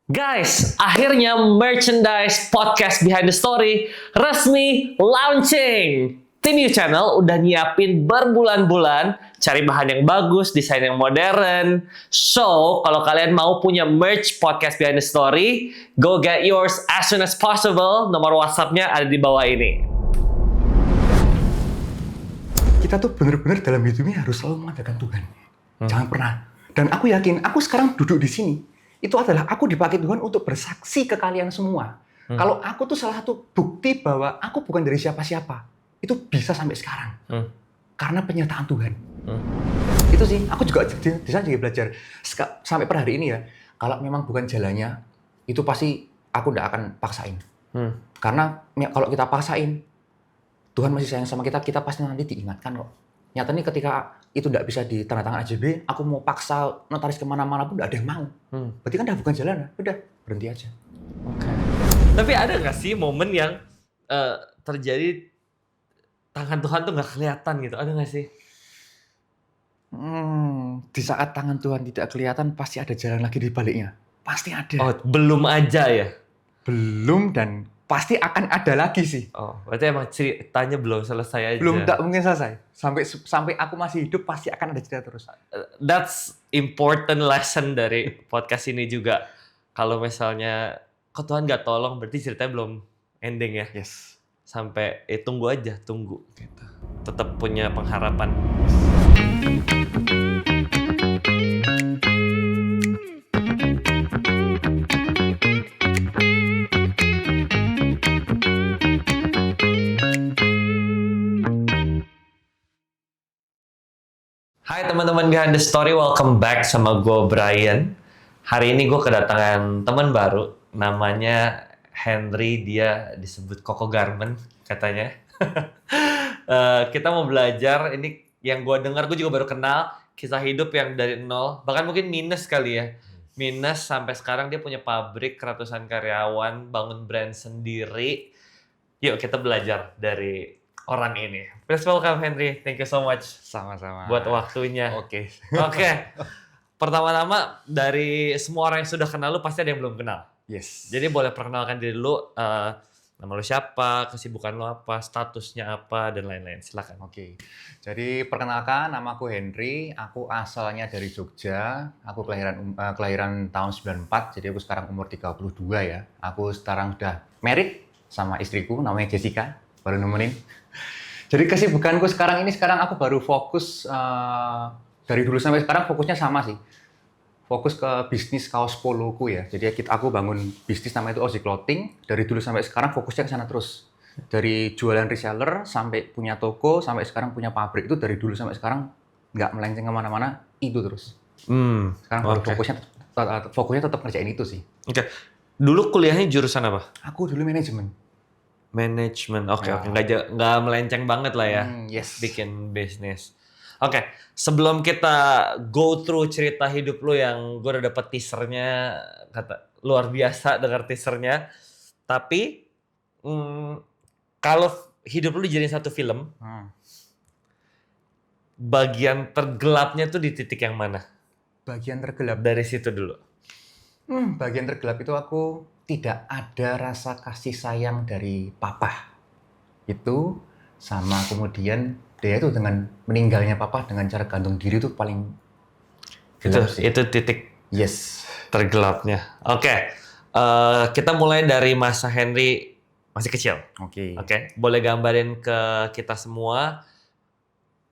Guys, akhirnya merchandise podcast Behind the Story resmi launching. Tim You Channel udah nyiapin berbulan-bulan, cari bahan yang bagus, desain yang modern. So, kalau kalian mau punya merch podcast Behind the Story, go get yours as soon as possible. Nomor WhatsApp-nya ada di bawah ini. Kita tuh bener-bener dalam hidup ini harus selalu mengandalkan Tuhan. Jangan pernah. Dan aku yakin, aku sekarang duduk di sini, itu adalah aku dipakai Tuhan untuk bersaksi ke kalian semua. Kalau aku tuh salah satu bukti bahwa aku bukan dari siapa-siapa. Itu bisa sampai sekarang. Karena penyertaan Tuhan. Itu sih, aku juga di sana juga belajar. Sampai per hari ini ya, kalau memang bukan jalannya, itu pasti aku tidak akan paksain. Karena kalau kita paksain, Tuhan masih sayang sama kita, kita pasti nanti diingatkan kok. Nyatanya ketika itu tidak bisa ditandatangan AJB, aku mau paksa notaris kemana-mana pun tidak ada yang mau. Berarti kan udah bukan jalan, udah berhenti aja. Oke. Tapi ada nggak sih momen yang terjadi tangan Tuhan tuh nggak kelihatan gitu? Ada nggak sih? Di saat tangan Tuhan tidak kelihatan, pasti ada jalan lagi di baliknya. Pasti ada. Oh, belum aja ya? Belum dan pasti akan ada lagi sih. Oh, berarti emang ceritanya belum selesai aja. Belum, tak mungkin selesai. Sampai aku masih hidup pasti akan ada cerita terus. That's important lesson dari podcast ini juga. Kalau misalnya kok Tuhan nggak tolong, berarti ceritanya belum ending ya. Yes. Sampai tunggu aja, tunggu. Gitu. Tetap punya pengharapan. Hai teman-teman Behind the Story, welcome back sama gue Brian. Hari ini gue kedatangan teman baru, namanya Henry, dia disebut Koko Garment katanya. Kita mau belajar, ini yang gue dengar, gue juga baru kenal, kisah hidup yang dari nol, bahkan mungkin minus kali ya. Minus sampai sekarang dia punya pabrik, ratusan karyawan, bangun brand sendiri. Yuk kita belajar dari orang ini. Please welcome Henry, thank you so much. Sama-sama. Buat waktunya. Oke. Oke. Pertama-tama dari semua orang yang sudah kenal lu pasti ada yang belum kenal. Yes. Jadi boleh perkenalkan diri lu, nama lu siapa, kesibukan lu apa, statusnya apa dan lain-lain. Silakan. Oke. Jadi perkenalkan, namaku Henry. Aku asalnya dari Jogja. Aku kelahiran tahun 94. Jadi aku sekarang umur 32 ya. Aku sekarang udah married sama istriku namanya Jessica. Baru nemenin. Jadi kesibukanku sekarang aku baru fokus dari dulu sampai sekarang fokusnya sama sih. Fokus ke bisnis kaos poloku ya. Jadi aku bangun bisnis namanya itu Ozzy Clothing. Dari dulu sampai sekarang fokusnya ke sana terus. Dari jualan reseller sampai punya toko sampai sekarang punya pabrik, itu dari dulu sampai sekarang nggak melenceng kemana-mana, itu terus. Sekarang baru fokusnya tetap ngerjain itu sih. Oke. Dulu kuliahnya jurusan apa? Aku dulu manajemen. Manajemen. Oke. Ya. Nggak melenceng banget lah ya. Yes. Bikin bisnis. Oke, sebelum kita go through cerita hidup lu yang gue udah dapet teasernya, kata luar biasa dengar teasernya. Tapi kalau hidup lu dijadiin satu film, bagian tergelapnya tuh di titik yang mana? Bagian tergelap. Dari situ dulu. Bagian tergelap itu aku tidak ada rasa kasih sayang dari papa. Itu sama kemudian dia itu dengan meninggalnya papa dengan cara gantung diri itu paling gelap sih. Itu titik Yes. tergelapnya. Oke. Kita mulai dari masa Henry masih kecil. Oke. Boleh gambarin ke kita semua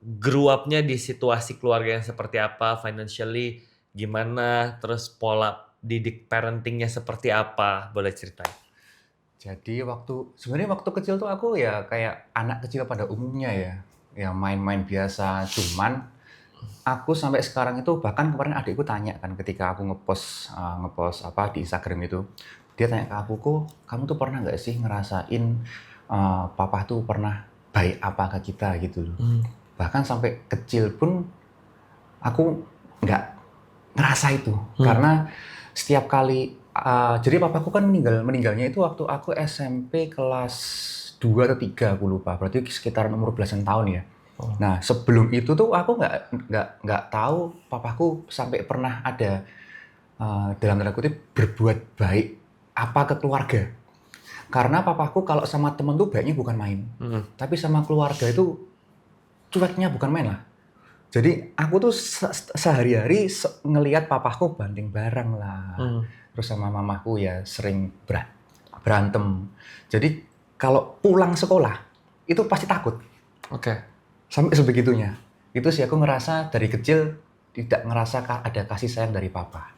grew up-nya di situasi keluarga yang seperti apa, financially gimana, terus pola didik parenting-nya seperti apa, boleh ceritain. Jadi sebenarnya waktu kecil tuh aku ya kayak anak kecil pada umumnya ya main-main biasa. Cuman aku sampai sekarang itu, bahkan kemarin adikku tanya kan ketika aku ngepost apa di Instagram itu, dia tanya ke aku, kok kamu tuh pernah nggak sih ngerasain papa tuh pernah baik apa ke kita gitu loh. Bahkan sampai kecil pun aku nggak ngerasa itu karena setiap kali jadi papaku kan meninggalnya itu waktu aku SMP kelas 2 atau 3, aku lupa. Berarti sekitaran umur belasan tahun ya. Nah, sebelum itu tuh aku nggak tahu papaku sampai pernah ada dalam tanda kutip berbuat baik apa ke keluarga. Karena papaku kalau sama temen tuh baiknya bukan main. Tapi sama keluarga itu cueknya bukan main lah. Jadi aku tuh sehari-hari ngelihat papaku banding barang lah. Terus sama mamaku ya sering berantem. Jadi kalau pulang sekolah itu pasti takut. Sampai sebegitunya. Itu sih aku ngerasa dari kecil tidak ngerasa ada kasih sayang dari papa.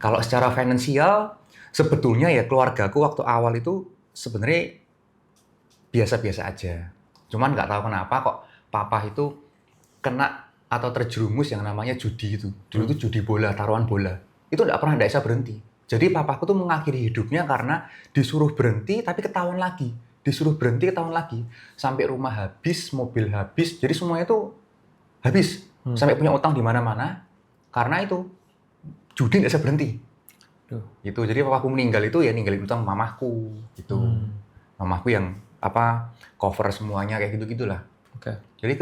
Kalau secara finansial sebetulnya ya keluargaku waktu awal itu sebenarnya biasa-biasa aja. Cuman nggak tahu kenapa kok papa itu kena atau terjerumus yang namanya judi itu. Dulu itu judi bola, taruhan bola. Itu nggak pernah bisa berhenti. Jadi papaku tuh mengakhiri hidupnya karena disuruh berhenti tapi ketahuan lagi. Disuruh berhenti ketahuan lagi. Sampai rumah habis, mobil habis. Jadi semuanya tuh habis. Sampai punya utang di mana-mana. Karena itu judi nggak bisa berhenti. Gitu. Jadi papaku meninggal itu ya ninggalin utang mamahku gitu. Mamahku yang cover semuanya kayak gitu-gitulah. Jadi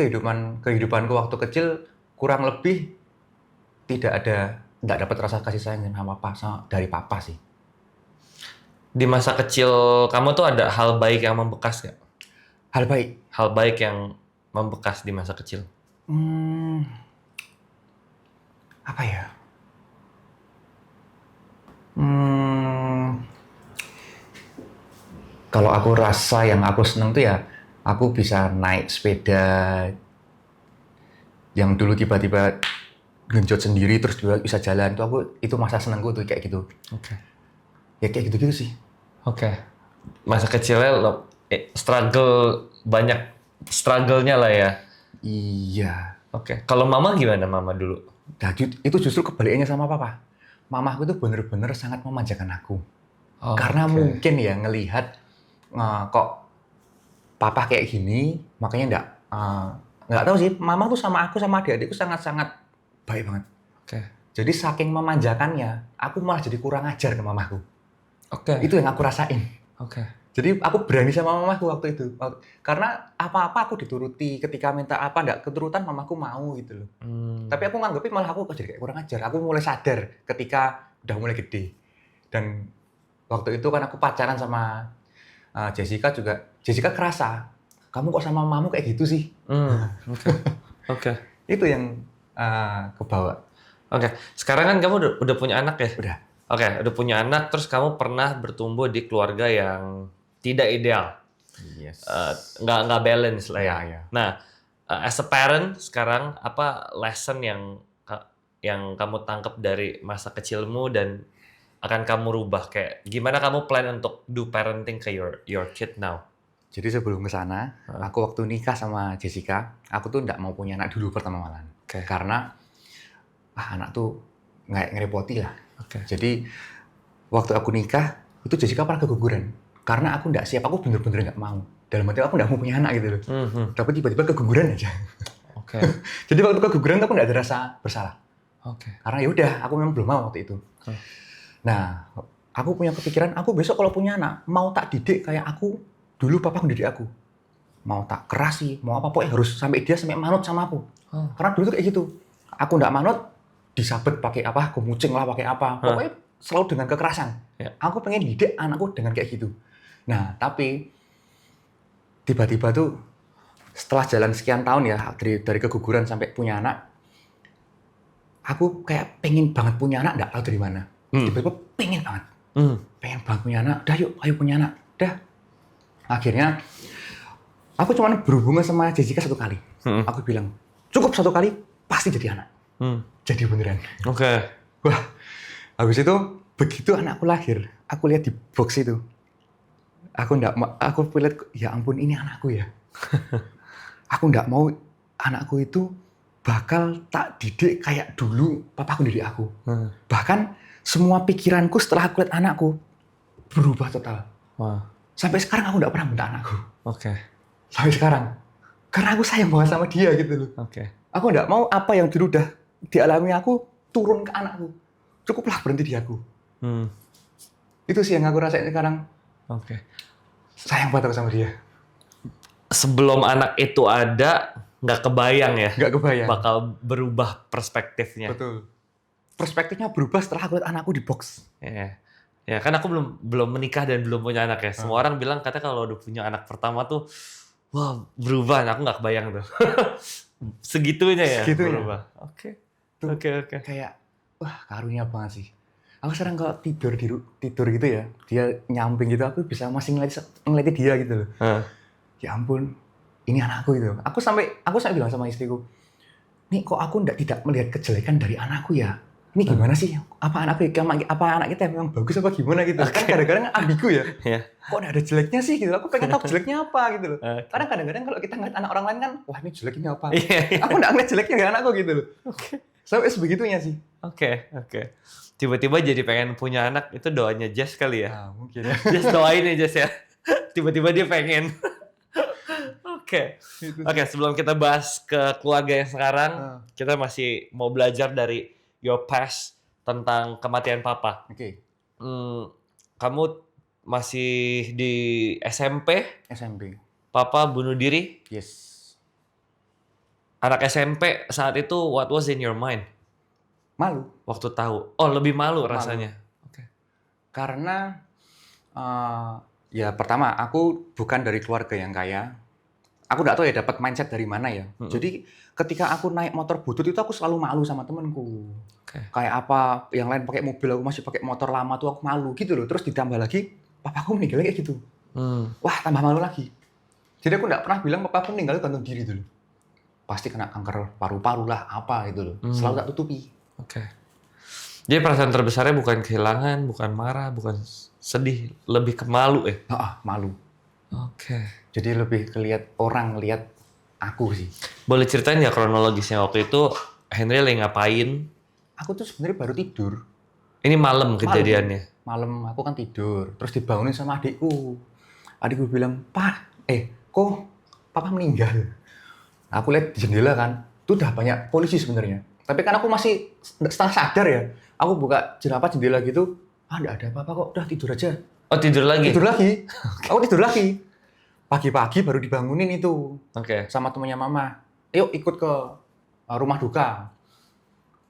kehidupanku waktu kecil kurang lebih nggak dapat rasa kasih sayang dari papa sih. Di masa kecil kamu tuh ada hal baik yang membekas nggak? Hal baik? Hal baik yang membekas di masa kecil? Apa ya? Kalau aku rasa yang aku seneng tuh ya, aku bisa naik sepeda yang dulu tiba-tiba genjot sendiri terus juga bisa jalan. Itu masa senengku tuh kayak gitu. Ya kayak gitu-gitu sih. Masa kecilnya lo banyak struggle-nya lah ya. Iya. Kalau mama gimana mama dulu? Nah, itu justru kebalikannya sama papa. Mamaku itu bener-bener sangat memanjakan aku. Karena mungkin ya ngelihat kok papa kayak gini, makanya nggak tahu sih. Mama tuh sama aku sama adik-adikku sangat-sangat baik banget. Jadi saking memanjakannya, aku malah jadi kurang ajar ke mamaku. Itu yang aku rasain. Jadi aku berani sama mamaku waktu itu. Karena apa-apa aku dituruti. Ketika minta apa nggak keturutan, mamaku mau gitu loh. Tapi aku nganggepin malah aku jadi kayak kurang ajar. Aku mulai sadar ketika udah mulai gede. Dan waktu itu kan aku pacaran sama Jessica juga. Jessica kerasa, kamu kok sama mamamu kayak gitu sih? Itu yang kebawa. Sekarang kan kamu udah punya anak ya? Udah. Udah punya anak, terus kamu pernah bertumbuh di keluarga yang tidak ideal. Yes. Nggak balance lah ya. Ya. Nah, as a parent sekarang apa lesson yang kamu tangkap dari masa kecilmu dan akan kamu rubah, kayak gimana kamu plan untuk do parenting ke your kid now? Jadi sebelum ke sana, aku waktu nikah sama Jessica, aku tuh nggak mau punya anak dulu pertama malam. Karena anak tuh nggak ngerepoti lah. Jadi waktu aku nikah, itu Jessica pernah keguguran. Karena aku nggak siap, aku bener-bener nggak mau. Dalam arti aku nggak mau punya anak gitu loh. Tapi tiba-tiba keguguran aja. Jadi waktu keguguran aku nggak ada rasa bersalah. Karena ya udah, aku memang belum mau waktu itu. Nah, aku punya kepikiran, aku besok kalau punya anak, mau tak didik kayak aku, dulu papa mendidik aku. Mau tak kerasi, mau apa, pokoknya harus sampai manut sama aku. Karena dulu tuh kayak gitu. Aku nggak manut, disabet pakai apa, kemucing lah pakai apa. Pokoknya selalu dengan kekerasan. Aku pengen didik anakku dengan kayak gitu. Nah, tapi tiba-tiba tuh setelah jalan sekian tahun ya, dari keguguran sampai punya anak, aku kayak pengen banget punya anak, nggak tahu dari mana. Tiba-tiba pengen banget. Pengen banget punya anak, dah yuk, ayo punya anak. Dah. Akhirnya, aku cuma berhubungan sama Jessica 1 kali. Aku bilang, cukup 1 kali, pasti jadi anak. Jadi beneran. Wah, habis itu, begitu anakku lahir, aku lihat di box itu. Aku lihat, ya ampun ini anakku ya. Aku nggak mau anakku itu bakal tak didik kayak dulu papaku didik aku. Bahkan semua pikiranku setelah aku lihat anakku berubah total. Sampai sekarang aku nggak pernah minta anakku. Sampai sekarang. Karena aku sayang banget sama dia gitu loh. Aku nggak mau apa yang dulu udah dialami aku turun ke anakku. Cukuplah berhenti di aku. Itu sih yang aku rasain sekarang. Sayang banget aku sama dia. Sebelum anak itu ada, nggak kebayang ya? Nggak kebayang. Bakal berubah perspektifnya. Betul. perspektifnya berubah setelah aku lihat anakku di box. Ya, ya kan aku belum menikah dan belum punya anak ya. Semua orang bilang katanya kalau udah punya anak pertama tuh, wah berubah. Nah, aku nggak kebayang tuh. Segitunya ya Segitunya. berubah. Oke, Tuh, oke. kayak wah karunia banget sih. Aku sekarang kalau tidur gitu ya, dia nyamping gitu, aku bisa masih ngeliat dia gitu loh. Hah. Ya ampun, ini anakku gitu. Aku sampai bilang sama istriku, nih kok aku tidak melihat kejelekan dari anakku ya? Ini gimana sih? Apa anak kita memang bagus apa gimana gitu? Kan kadang-kadang ambigu ya. Ya. Kok ada jeleknya sih gitu? Aku pengen tahu jeleknya apa gitu loh. Oke. Karena kadang-kadang kalau kita ngeliat anak orang lain kan, wah ini jeleknya apa? Iya. Aku nggak ngeliat jeleknya dari anakku gitu loh. Oke. Sampai sebegitunya sih. Oke. Tiba-tiba jadi pengen punya anak, itu doanya Jess kali ya? Nah, mungkin ya. Jess doain ya Jess ya. Tiba-tiba dia pengen. Oke. Itu sih. Oke, sebelum kita bahas ke keluarga yang sekarang, kita masih mau belajar dari your past tentang kematian papa. Oke, Kamu masih di SMP, SMP. papa bunuh diri. Yes. Anak SMP saat itu, what was in your mind? Malu. Waktu tahu. Oh, lebih malu rasanya. Oke. Karena ya pertama aku bukan dari keluarga yang kaya. Aku nggak tahu ya dapat mindset dari mana ya. Jadi ketika aku naik motor butut itu aku selalu malu sama temenku. Kayak apa yang lain pakai mobil, aku masih pakai motor lama tuh aku malu gitu loh. Terus ditambah lagi papaku meninggal kayak gitu. Wah, tambah malu lagi. Jadi aku nggak pernah bilang papaku meninggal gantung diri dulu. Pasti kena kanker paru-paru lah apa gitu loh. Selalu tak tutupi. Oke. Jadi perasaan terbesarnya bukan kehilangan, bukan marah, bukan sedih, lebih ke malu ya? Malu. Oke. Jadi lebih orang lihat aku sih. Boleh ceritain nggak kronologisnya waktu itu Henry lagi ngapain? Aku tuh sebenarnya baru tidur. Ini malam kejadiannya? Malam aku kan tidur. Terus dibangunin sama adikku. Adikku bilang, kok papa meninggal? Aku lihat di jendela kan, tuh udah banyak polisi sebenarnya. Tapi kan aku masih setengah sadar ya. Aku buka jendela gitu, nggak ada apa-apa kok, udah tidur aja. Oh, tidur lagi? Tidur lagi. Aku tidur lagi. Pagi-pagi baru dibangunin itu. Oke. Sama temannya mama. Yuk ikut ke rumah duka.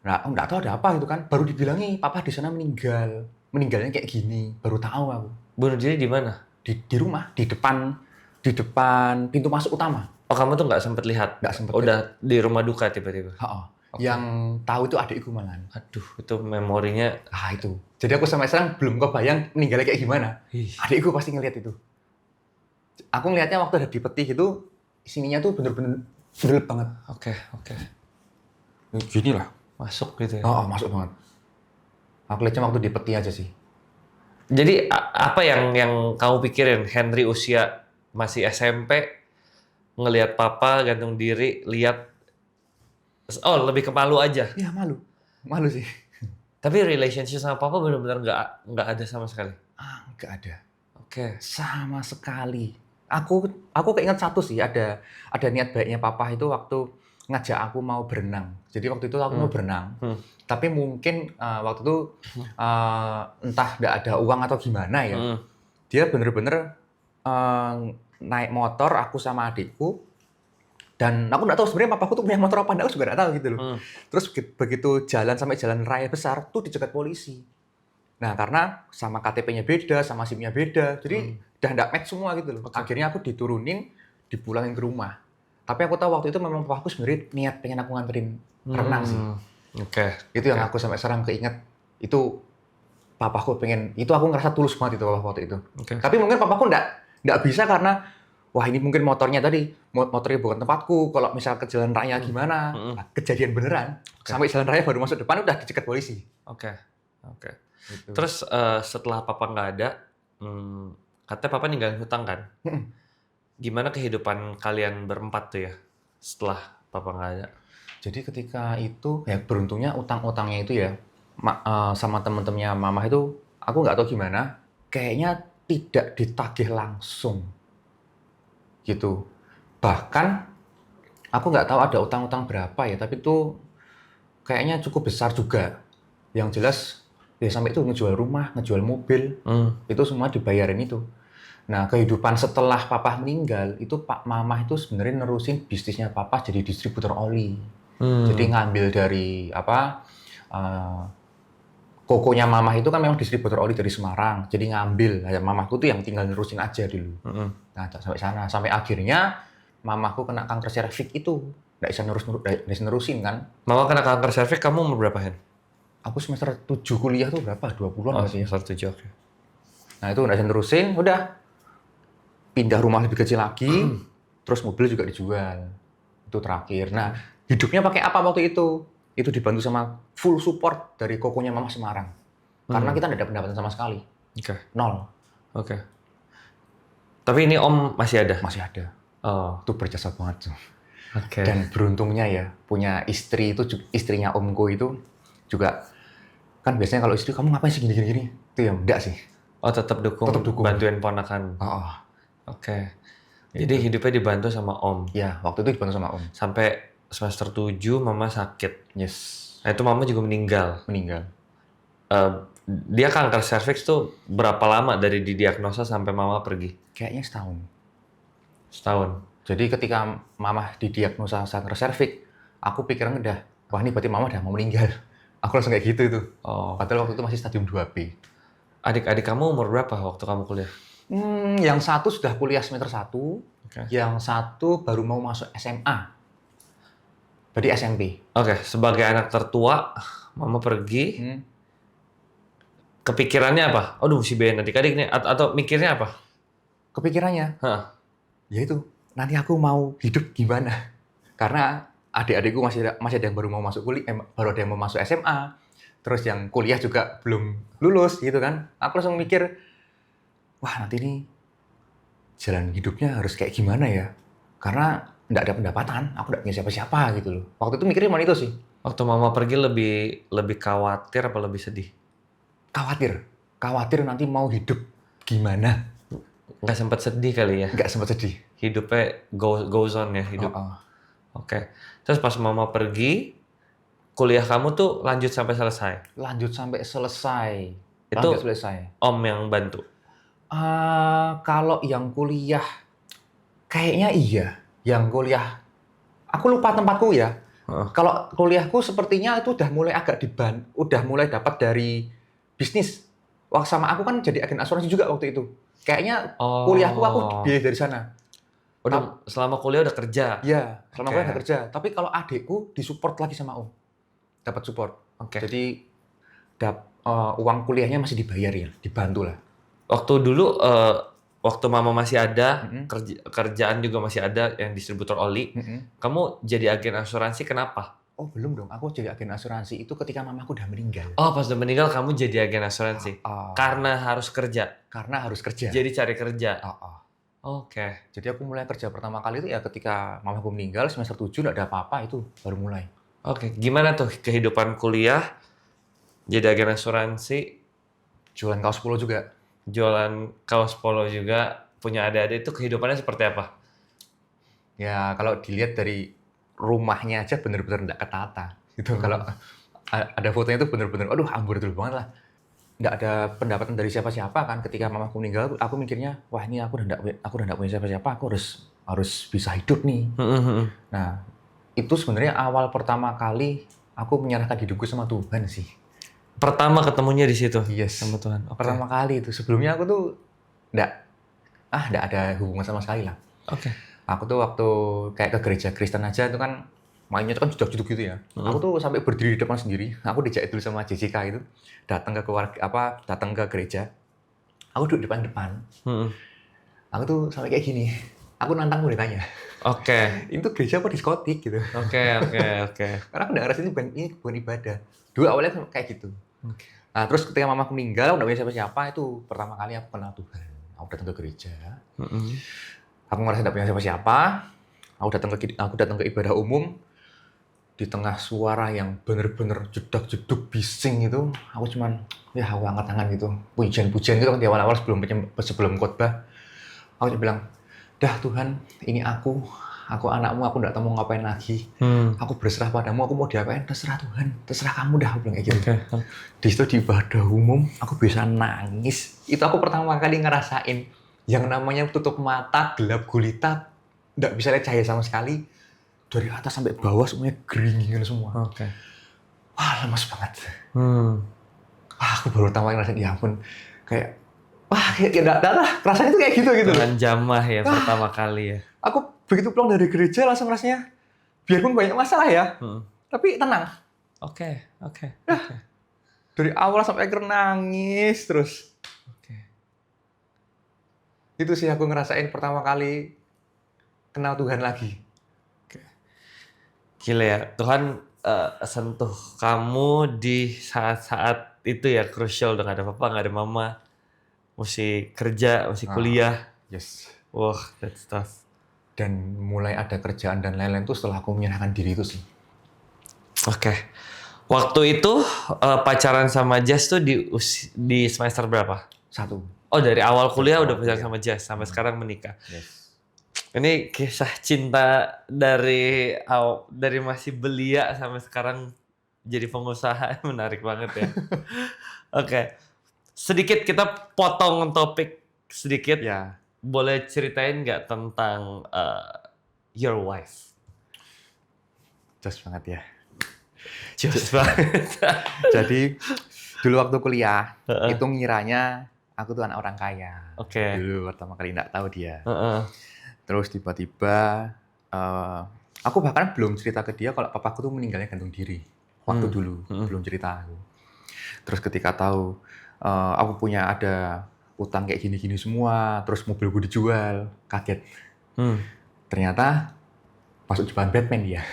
Nah, nggak tahu ada apa gitu kan. Baru dibilangi, papa di sana meninggal. Meninggalnya kayak gini. Baru tahu aku. Bunuh diri di mana? Di rumah, di depan pintu masuk utama. Oh, kamu tuh nggak sempet lihat? Nggak sempet. Udah di rumah duka tiba-tiba? Okay. Yang tahu itu adikku malahan. Aduh, itu memorinya. Itu. Jadi aku sampai sekarang belum kebayang meninggalnya kayak gimana. Adikku pasti ngelihat itu. Aku ngelihatnya waktu ada di peti itu, sininya tuh bener-bener gelap banget. Oke. Gini lah. Masuk gitu ya? Masuk banget. Aku lihatnya waktu di peti aja sih. Jadi apa yang kamu pikirin? Henry usia masih SMP, ngelihat papa gantung diri, lihat. Oh, lebih ke malu aja? Iya, malu sih. Tapi relationship sama papa benar-benar nggak ada sama sekali? Nggak ada. Oke. Sama sekali. Aku keinget satu sih, ada niat baiknya papa itu waktu ngajak aku mau berenang. Jadi waktu itu aku mau berenang. Tapi mungkin waktu itu entah nggak ada uang atau gimana ya. Dia bener-bener naik motor aku sama adikku. Dan aku nggak tahu sebenarnya papaku tuh punya motor apa enggak, aku juga nggak tahu gitu loh. Terus begitu jalan sampai jalan raya besar tuh dicegat polisi. Nah, karena sama KTP-nya beda, sama SIM-nya beda, jadi udah nggak match semua gitu loh. Akhirnya aku diturunin, dipulangin ke rumah. Tapi aku tahu waktu itu memang papaku sebenarnya niat pengen aku nganterin renang sih. Itu yang aku sampai sekarang keinget. Itu papaku pengen, itu aku ngerasa tulus banget itu waktu itu. Tapi mungkin papaku nggak bisa karena wah ini mungkin motornya bukan tempatku. Kalau misal ke jalan raya gimana? Kejadian beneran. Sampai jalan raya baru masuk depan udah dicegat polisi. Oke. Gitu. Terus setelah papa nggak ada, katanya papa ninggalin hutang kan? Gimana kehidupan kalian berempat tuh ya setelah papa nggak ada? Jadi ketika itu ya beruntungnya utang-utangnya itu ya sama temen-temennya mama itu aku nggak tahu gimana. Kayaknya tidak ditagih langsung. Gitu. Bahkan aku nggak tahu ada utang-utang berapa ya, tapi itu kayaknya cukup besar juga. Yang jelas ya sampai itu ngejual rumah, ngejual mobil, itu semua dibayarin itu. Nah, kehidupan setelah papa meninggal itu Pak Mama itu sebenarnya nerusin bisnisnya papa jadi distributor oli. Jadi ngambil dari kokonya mamah itu kan memang distributor oli dari Semarang, jadi ngambil. Nah, mamahku tuh yang tinggal nerusin aja dulu. Nah, sampai sana, sampai akhirnya mamahku kena kanker serviks itu, nggak bisa nerusin kan. Mama kena kanker serviks, kamu umur berapa, Hen? Aku semester 7 kuliah tuh berapa? 20-an Oh, masih. semester 7, oke. Nah, itu nggak bisa nerusin, udah pindah rumah lebih kecil lagi, terus mobil juga dijual. Itu terakhir. Nah, hidupnya pakai apa waktu itu? Itu dibantu sama full support dari kokonya Mama Semarang. Karena kita nggak ada pendapatan sama sekali. Oke. Nol. Oke. Tapi ini Om masih ada? Masih ada. Oh, Itu berjasa banget tuh. oke. Dan beruntungnya ya, punya istri itu, istrinya omku itu juga, kan biasanya kalau istri, kamu ngapain sih gini-gini? Itu ya enggak sih. Oh, tetap dukung, Tetap dukung. bantuin ponakan. Oh, Oke. Jadi hidupnya dibantu sama Om. ya, waktu itu dibantu sama om. Sampai semester 7 Mama sakit. Yes. Nah, itu Mama juga meninggal. Meninggal. Dia kanker serviks tuh berapa lama dari didiagnosa sampai Mama pergi? Kayaknya setahun. Setahun. Jadi ketika Mama didiagnosa kanker serviks, aku pikiran udah, wah ini berarti Mama udah mau meninggal. Aku langsung kayak gitu itu. Oh. Padahal waktu itu masih stadium 2B. Adik-adik kamu umur berapa waktu kamu kuliah? Yang satu sudah kuliah semester 1, Oke. yang satu baru mau masuk SMA. Berarti SMP. Oke, sebagai anak tertua, Mama pergi. Kepikirannya apa? Aduh, si Ben adik-adik nih. Atau mikirnya apa? Kepikirannya, Hah. ya itu, nanti aku mau hidup gimana? Karena adik-adikku masih ada yang baru mau masuk kuliah, baru ada yang mau masuk SMA. Terus yang kuliah juga belum lulus gitu kan. Aku langsung mikir, wah nanti ini jalan hidupnya harus kayak gimana ya? Karena nggak ada pendapatan, aku nggak punya siapa-siapa gitu loh. Waktu itu mikirnya cuma itu sih. Waktu Mama pergi lebih khawatir apa lebih sedih? Khawatir nanti mau hidup gimana? Nggak sempat sedih kali ya? Nggak sempat sedih. Hidupnya goes on ya hidup. Oh. Oke. Terus pas Mama pergi, kuliah kamu tuh lanjut sampai selesai? Lanjut sampai selesai. Itu Lanjut selesai. Om yang bantu? Kalau yang kuliah, kayaknya iya. Yang kuliah, aku lupa tempatku ya. Kalau kuliahku sepertinya itu udah mulai agak udah mulai dapat dari bisnis. Wah, sama aku kan jadi agen asuransi juga waktu itu. Kayaknya kuliahku aku biaya dari sana. Udah selama kuliah udah kerja? Iya, selama Oke. kuliah udah kerja. Tapi kalau adikku disupport lagi sama om. Dapat support. Oke. Jadi uang kuliahnya masih dibayar ya, dibantu lah. Waktu dulu, waktu Mama masih ada, kerjaan juga masih ada yang distributor oli, kamu jadi agen asuransi kenapa? Oh belum dong, aku jadi agen asuransi itu ketika mamaku udah meninggal. Oh, pas udah meninggal kamu jadi agen asuransi? Karena harus kerja? Karena harus kerja. Jadi cari kerja? Oke. Jadi aku mulai kerja pertama kali itu ya ketika mamaku meninggal, semester 7 nggak ada apa-apa, itu baru mulai. Oke, gimana tuh kehidupan kuliah, jadi agen asuransi, Jualan kaos polo juga. jualan kaos polo juga, punya adik-adik, itu kehidupannya seperti apa? Ya kalau dilihat dari rumahnya aja bener-bener nggak ketata. Gitu. Kalau ada fotonya tuh bener-bener, aduh amburadul banget lah. Nggak ada pendapatan dari siapa-siapa kan. Ketika mamaku meninggal, aku mikirnya, wah ini aku udah nggak punya siapa-siapa, aku harus bisa hidup nih. Nah, itu sebenarnya awal pertama kali aku menyerahkan hidupku sama Tuhan sih. Pertama ketemunya di situ? Yes. Sama Tuhan? Oke. Pertama kali itu. Sebelumnya aku tuh nggak ada hubungan sama sekali lah. Oke. Aku tuh waktu kayak ke gereja Kristen aja itu kan mainnya tuh kan jeduk-jeduk gitu ya. Aku tuh sampai berdiri di depan sendiri. Aku dijahit dulu sama Jessica itu, datang ke gereja. Aku duduk depan. Aku tuh sampai kayak gini. Aku nantang mau ditanya. Oke. Itu gereja apa diskotik gitu. Oke. Karena aku udah ngerasa ini bukan ibadah. Dulu awalnya kayak gitu. Nah, terus ketika mamaku meninggal, udah punya siapa-siapa, itu pertama kali aku kenal Tuhan. Aku datang ke gereja. Aku ngerasa tidak punya siapa-siapa. Aku datang ke ibadah umum. Di tengah suara yang bener-bener jedak-jeduk bising itu, aku cuman aku angkat tangan gitu. Pujian-pujian gitu kan di awal-awal sebelum khotbah. Aku bilang, "Dah Tuhan, ini aku anakmu, aku nggak tahu mau ngapain lagi. Aku berserah padamu, aku mau diapain, terserah Tuhan, terserah kamu dah," aku bilang kayak gitu. Di situ di ibadah umum, aku bisa nangis. Itu aku pertama kali ngerasain yang namanya tutup mata, gelap gulita, nggak bisa lihat cahaya sama sekali. Dari atas sampai bawah semuanya geringingan semua. wah lemes banget. Hmm. Wah aku baru pertama kali ngerasain, ya ampun. Kayak, wah kayak enggak lah, rasanya tuh kayak gitu gitu. Dengan jamah ya pertama kali ya. Aku begitu pulang dari gereja langsung rasanya, biarpun banyak masalah ya, tapi tenang. Oke. Dari awal sampai akhir nangis terus. Oke. Itu sih aku ngerasain pertama kali kenal Tuhan lagi. Gila ya, Tuhan sentuh kamu di saat-saat itu ya krusial, udah gak ada papa, gak ada mama, mesti kerja, mesti kuliah. Yes. Wah, that's tough. Dan mulai ada kerjaan dan lain-lain tuh setelah aku menyerahkan diri itu sih. Oke. Waktu itu pacaran sama Jess tuh di semester berapa? 1. Oh, dari awal kuliah Dari udah awal pacaran kuliah. sama Jess sampai sekarang menikah. Yes. Ini kisah cinta dari masih belia sampai sekarang jadi pengusaha, menarik banget ya. Oke. Sedikit kita potong topik sedikit. Ya. Boleh ceritain nggak tentang your wife? Just banget ya. Just banget. Jadi dulu waktu kuliah itu ngiranya aku tuh anak orang kaya. Oke. Dulu pertama kali nggak tahu dia. Heeh. Terus tiba-tiba aku bahkan belum cerita ke dia kalau papaku tuh meninggalnya gantung diri. Waktu dulu belum cerita aku. Terus ketika tahu aku punya ada utang kayak gini-gini semua, terus mobilku dijual, kaget. Ternyata masuk jebakan Batman dia.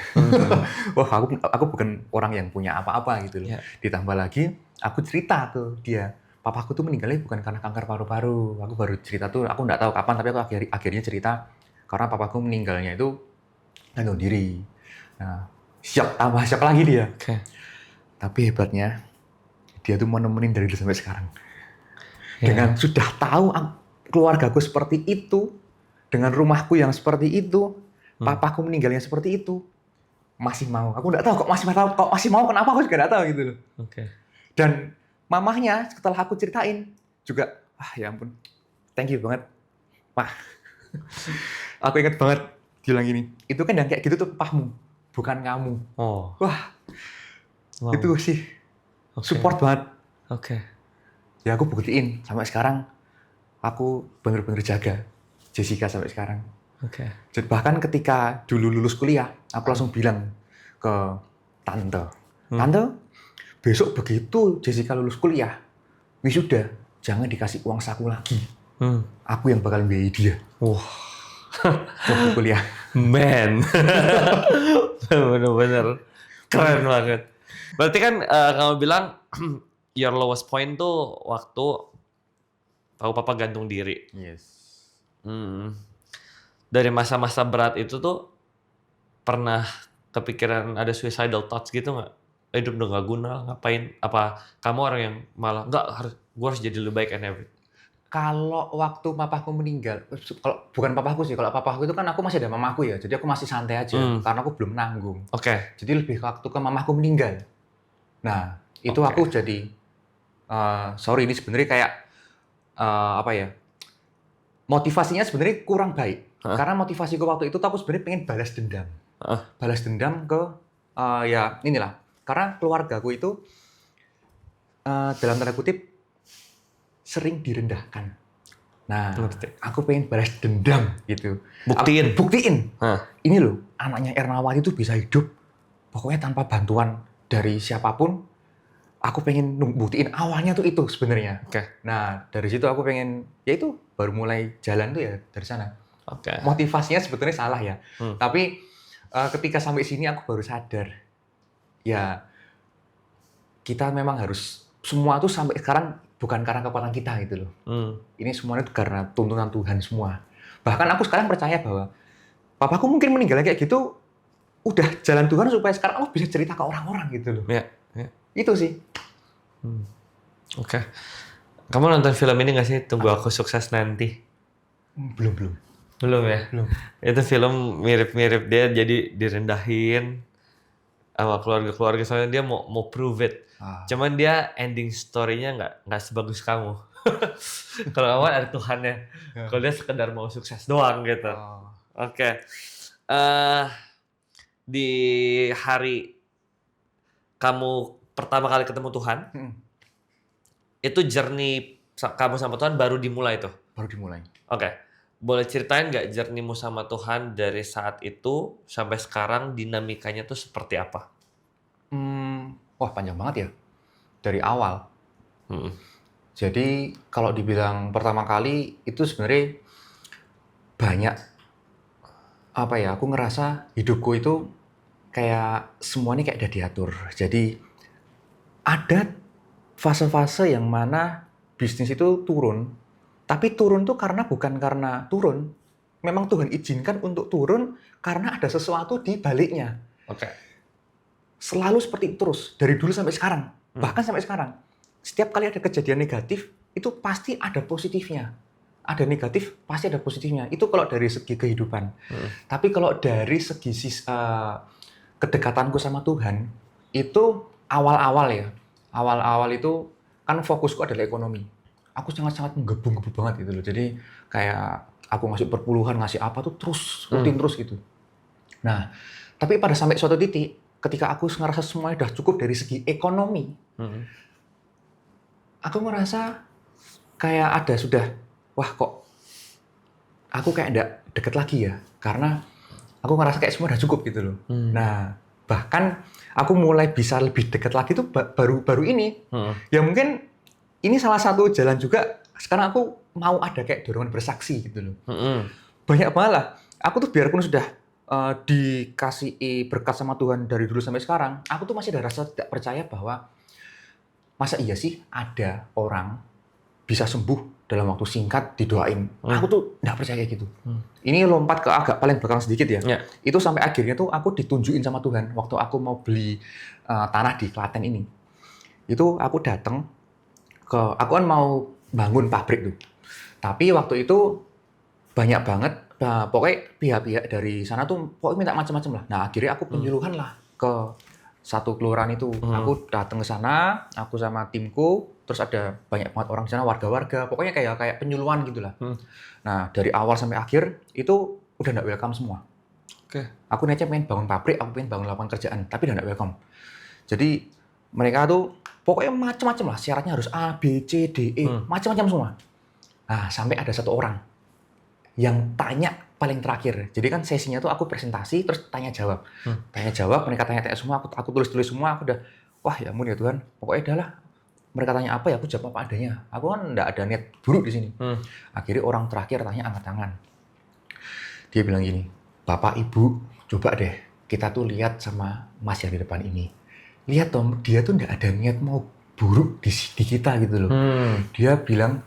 Wah, aku bukan orang yang punya apa-apa gitu loh. Yeah. Ditambah lagi aku cerita tuh dia, papaku tuh meninggalnya bukan karena kanker paru-paru. Aku baru cerita tuh, aku nggak tahu kapan, tapi aku akhirnya cerita karena papaku meninggalnya itu gantung diri. Nah, tambah shock lagi dia. Oke. Tapi hebatnya dia tuh mau nemenin dari dulu sampai sekarang. Yeah. Dengan sudah tahu keluargaku seperti itu, dengan rumahku yang seperti itu, papaku meninggalnya seperti itu, masih mau. Aku nggak tahu kok masih mau kenapa, aku juga nggak tahu gitu loh. Oke. Dan mamahnya setelah aku ceritain juga, ya ampun, thank you banget, Pak. Aku inget banget dia bilang gini, itu kan yang kayak gitu tuh papamu, bukan kamu. Oh. Wah, Wow. itu sih support banget. Oke. Ya aku buktiin sampai sekarang aku bener-bener jaga Jessica sampai sekarang. Oke. Jadi bahkan ketika dulu lulus kuliah, aku langsung bilang ke tante, besok begitu Jessica lulus kuliah, wisuda, jangan dikasih uang saku lagi. Aku yang bakal biayai dia. Wah. Waktu kuliah. Man. Bener-bener keren banget. Berarti kan kamu bilang your lowest point tuh waktu tahu papa gantung diri. Yes. Dari masa-masa berat itu tuh pernah kepikiran ada suicidal thoughts gitu nggak? Hidup udah nggak guna, ngapain? Apa kamu orang yang malah gue harus jadi lebih baik and everything? Kalau waktu papaku meninggal, kalau bukan papaku sih, kalau papaku itu kan aku masih ada mamaku ya, jadi aku masih santai aja karena aku belum nanggung. Oke. Jadi lebih waktu ke mamaku meninggal. Nah, itu aku jadi sorry ini sebenarnya kayak apa ya? Motivasinya sebenarnya kurang baik. Karena motivasiku waktu itu aku sebenarnya pengen balas dendam. Balas dendam ke ya inilah. Karena keluargaku itu dalam tanda kutip sering direndahkan. Nah, aku pengen balas dendam gitu. Buktiin. Ini loh, anaknya Ernawati itu bisa hidup pokoknya tanpa bantuan dari siapapun. Aku pengen buktiin awalnya tuh itu sebenarnya. Oke. Nah, dari situ aku pengen, ya itu baru mulai jalan tuh ya dari sana. Oke. Motivasinya sebetulnya salah ya. Tapi ketika sampai sini aku baru sadar. Ya, kita memang harus, semua tuh sampai sekarang bukan karena kekuatan kita gitu loh. Ini semuanya tuh karena tuntunan Tuhan semua. Bahkan aku sekarang percaya bahwa papaku mungkin meninggal kayak gitu, udah jalan Tuhan supaya sekarang aku bisa cerita ke orang-orang gitu loh. Ya. Itu sih. Oke. Kamu nonton film ini nggak sih? Tunggu Aku Sukses Nanti. Belum ya? Belum. Itu film mirip-mirip dia jadi direndahin sama keluarga-keluarga, soalnya dia mau prove it. Cuman dia ending story-nya nggak sebagus kamu. Kalau kamu ada Tuhannya. Kalau dia sekedar mau sukses doang gitu. Oke. Di hari kamu pertama kali ketemu Tuhan, Hmm, itu journey kamu sama Tuhan baru dimulai tuh. baru dimulai. Oke. Boleh ceritain nggak journey-mu sama Tuhan dari saat itu sampai sekarang dinamikanya tuh seperti apa? Wah panjang banget ya. Dari awal. Hmm. Jadi kalau dibilang pertama kali itu sebenarnya banyak apa ya? Aku ngerasa hidupku itu kayak semuanya kayak udah diatur. Jadi ada fase-fase yang mana bisnis itu turun. Tapi turun tuh bukan karena turun. Memang Tuhan izinkan untuk turun karena ada sesuatu di baliknya. Oke. Selalu seperti itu terus dari dulu sampai sekarang. Bahkan sampai sekarang. Setiap kali ada kejadian negatif itu pasti ada positifnya. Ada negatif pasti ada positifnya. Itu kalau dari segi kehidupan. Tapi kalau dari segi kedekatanku sama Tuhan itu awal-awal ya. Awal-awal itu kan fokusku adalah ekonomi. Aku sangat-sangat menggebu-gebu banget gitu loh. Jadi kayak aku ngasih perpuluhan, ngasih apa tuh terus rutin terus gitu. Nah, tapi pada sampai suatu titik ketika aku ngerasa semuanya udah cukup dari segi ekonomi, aku ngerasa kayak ada sudah, wah kok aku kayak enggak deket lagi ya, karena aku ngerasa kayak semua udah cukup gitu loh. Nah, bahkan aku mulai bisa lebih deket lagi tuh baru-baru ini. Ya mungkin ini salah satu jalan juga, sekarang aku mau ada kayak dorongan bersaksi gitu loh. Banyak banget lah. Aku tuh biarpun sudah dikasih berkat sama Tuhan dari dulu sampai sekarang, aku tuh masih ada rasa tidak percaya bahwa masa iya sih ada orang bisa sembuh dalam waktu singkat didoain. Aku tuh nggak percaya gitu. Ini lompat ke agak paling belakang sedikit ya. Ya. Itu sampai akhirnya tuh aku ditunjukin sama Tuhan waktu aku mau beli tanah di Klaten ini. Itu aku datang aku kan mau bangun pabrik tuh. Tapi waktu itu banyak banget pokoknya pihak-pihak dari sana tuh pokoknya minta macam-macam lah. Nah, akhirnya aku penyuluhan lah ke satu kelurahan itu. Aku datang ke sana, aku sama timku, terus ada banyak banget orang di sana, warga-warga, pokoknya kayak penyuluhan gitulah. Nah, dari awal sampai akhir itu udah nggak welcome semua. Oke. Aku niatnya pengen bangun pabrik, aku pengen bangun lapangan kerjaan, tapi udah nggak welcome. Jadi mereka tuh pokoknya macam-macam lah, syaratnya harus A, B, C, D, E, macam-macam semua. Nah, sampai ada satu orang yang tanya paling terakhir. Jadi kan sesinya tuh aku presentasi terus tanya jawab. Tanya jawab, mereka tanya semua, aku tulis-tulis semua, aku udah wah ya ampun ya Tuhan, pokoknya udahlah. Mereka tanya apa ya aku jawab apa adanya. Aku kan enggak ada niat buruk di sini. Akhirnya orang terakhir tanya angkat tangan. Dia bilang gini, "Bapak, Ibu, coba deh kita tuh lihat sama Mas yang di depan ini. Lihat Tom, dia tuh enggak ada niat mau buruk di kita gitu loh." Dia bilang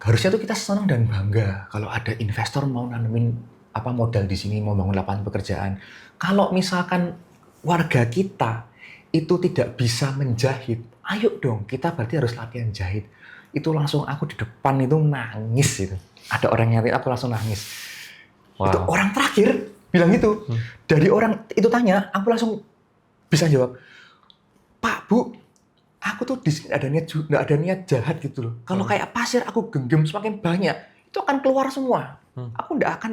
harusnya tuh kita senang dan bangga kalau ada investor mau nanemin modal di sini, mau bangun lapangan pekerjaan. Kalau misalkan warga kita itu tidak bisa menjahit, ayo dong kita berarti harus latihan jahit. Itu langsung aku di depan itu nangis itu. Ada orang yang aku langsung nangis. Wow. Itu orang terakhir bilang gitu. Dari orang itu tanya, aku langsung bisa jawab, "Pak, Bu, aku tuh di sini nggak ada niat jahat gitu loh. Kalau kayak pasir aku genggam semakin banyak, itu akan keluar semua. Aku nggak akan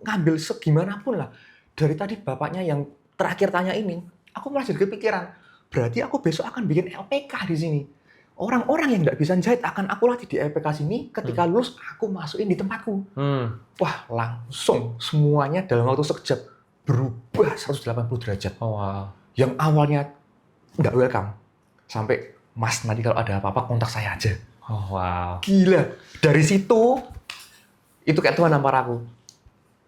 ngambil segimanapun lah." Dari tadi bapaknya yang terakhir tanya ini, aku malah jadi kepikiran. Berarti aku besok akan bikin LPK di sini. Orang-orang yang nggak bisa jahit akan aku latih di LPK sini. Ketika lulus, aku masukin di tempatku. Wah, langsung semuanya dalam waktu sekejap berubah 180 derajat. Oh, wow. Yang awalnya nggak welcome, sampai Mas nanti kalau ada apa-apa kontak saya aja. Oh, wow. Gila. Dari situ, itu kayak Tuhan nampar aku.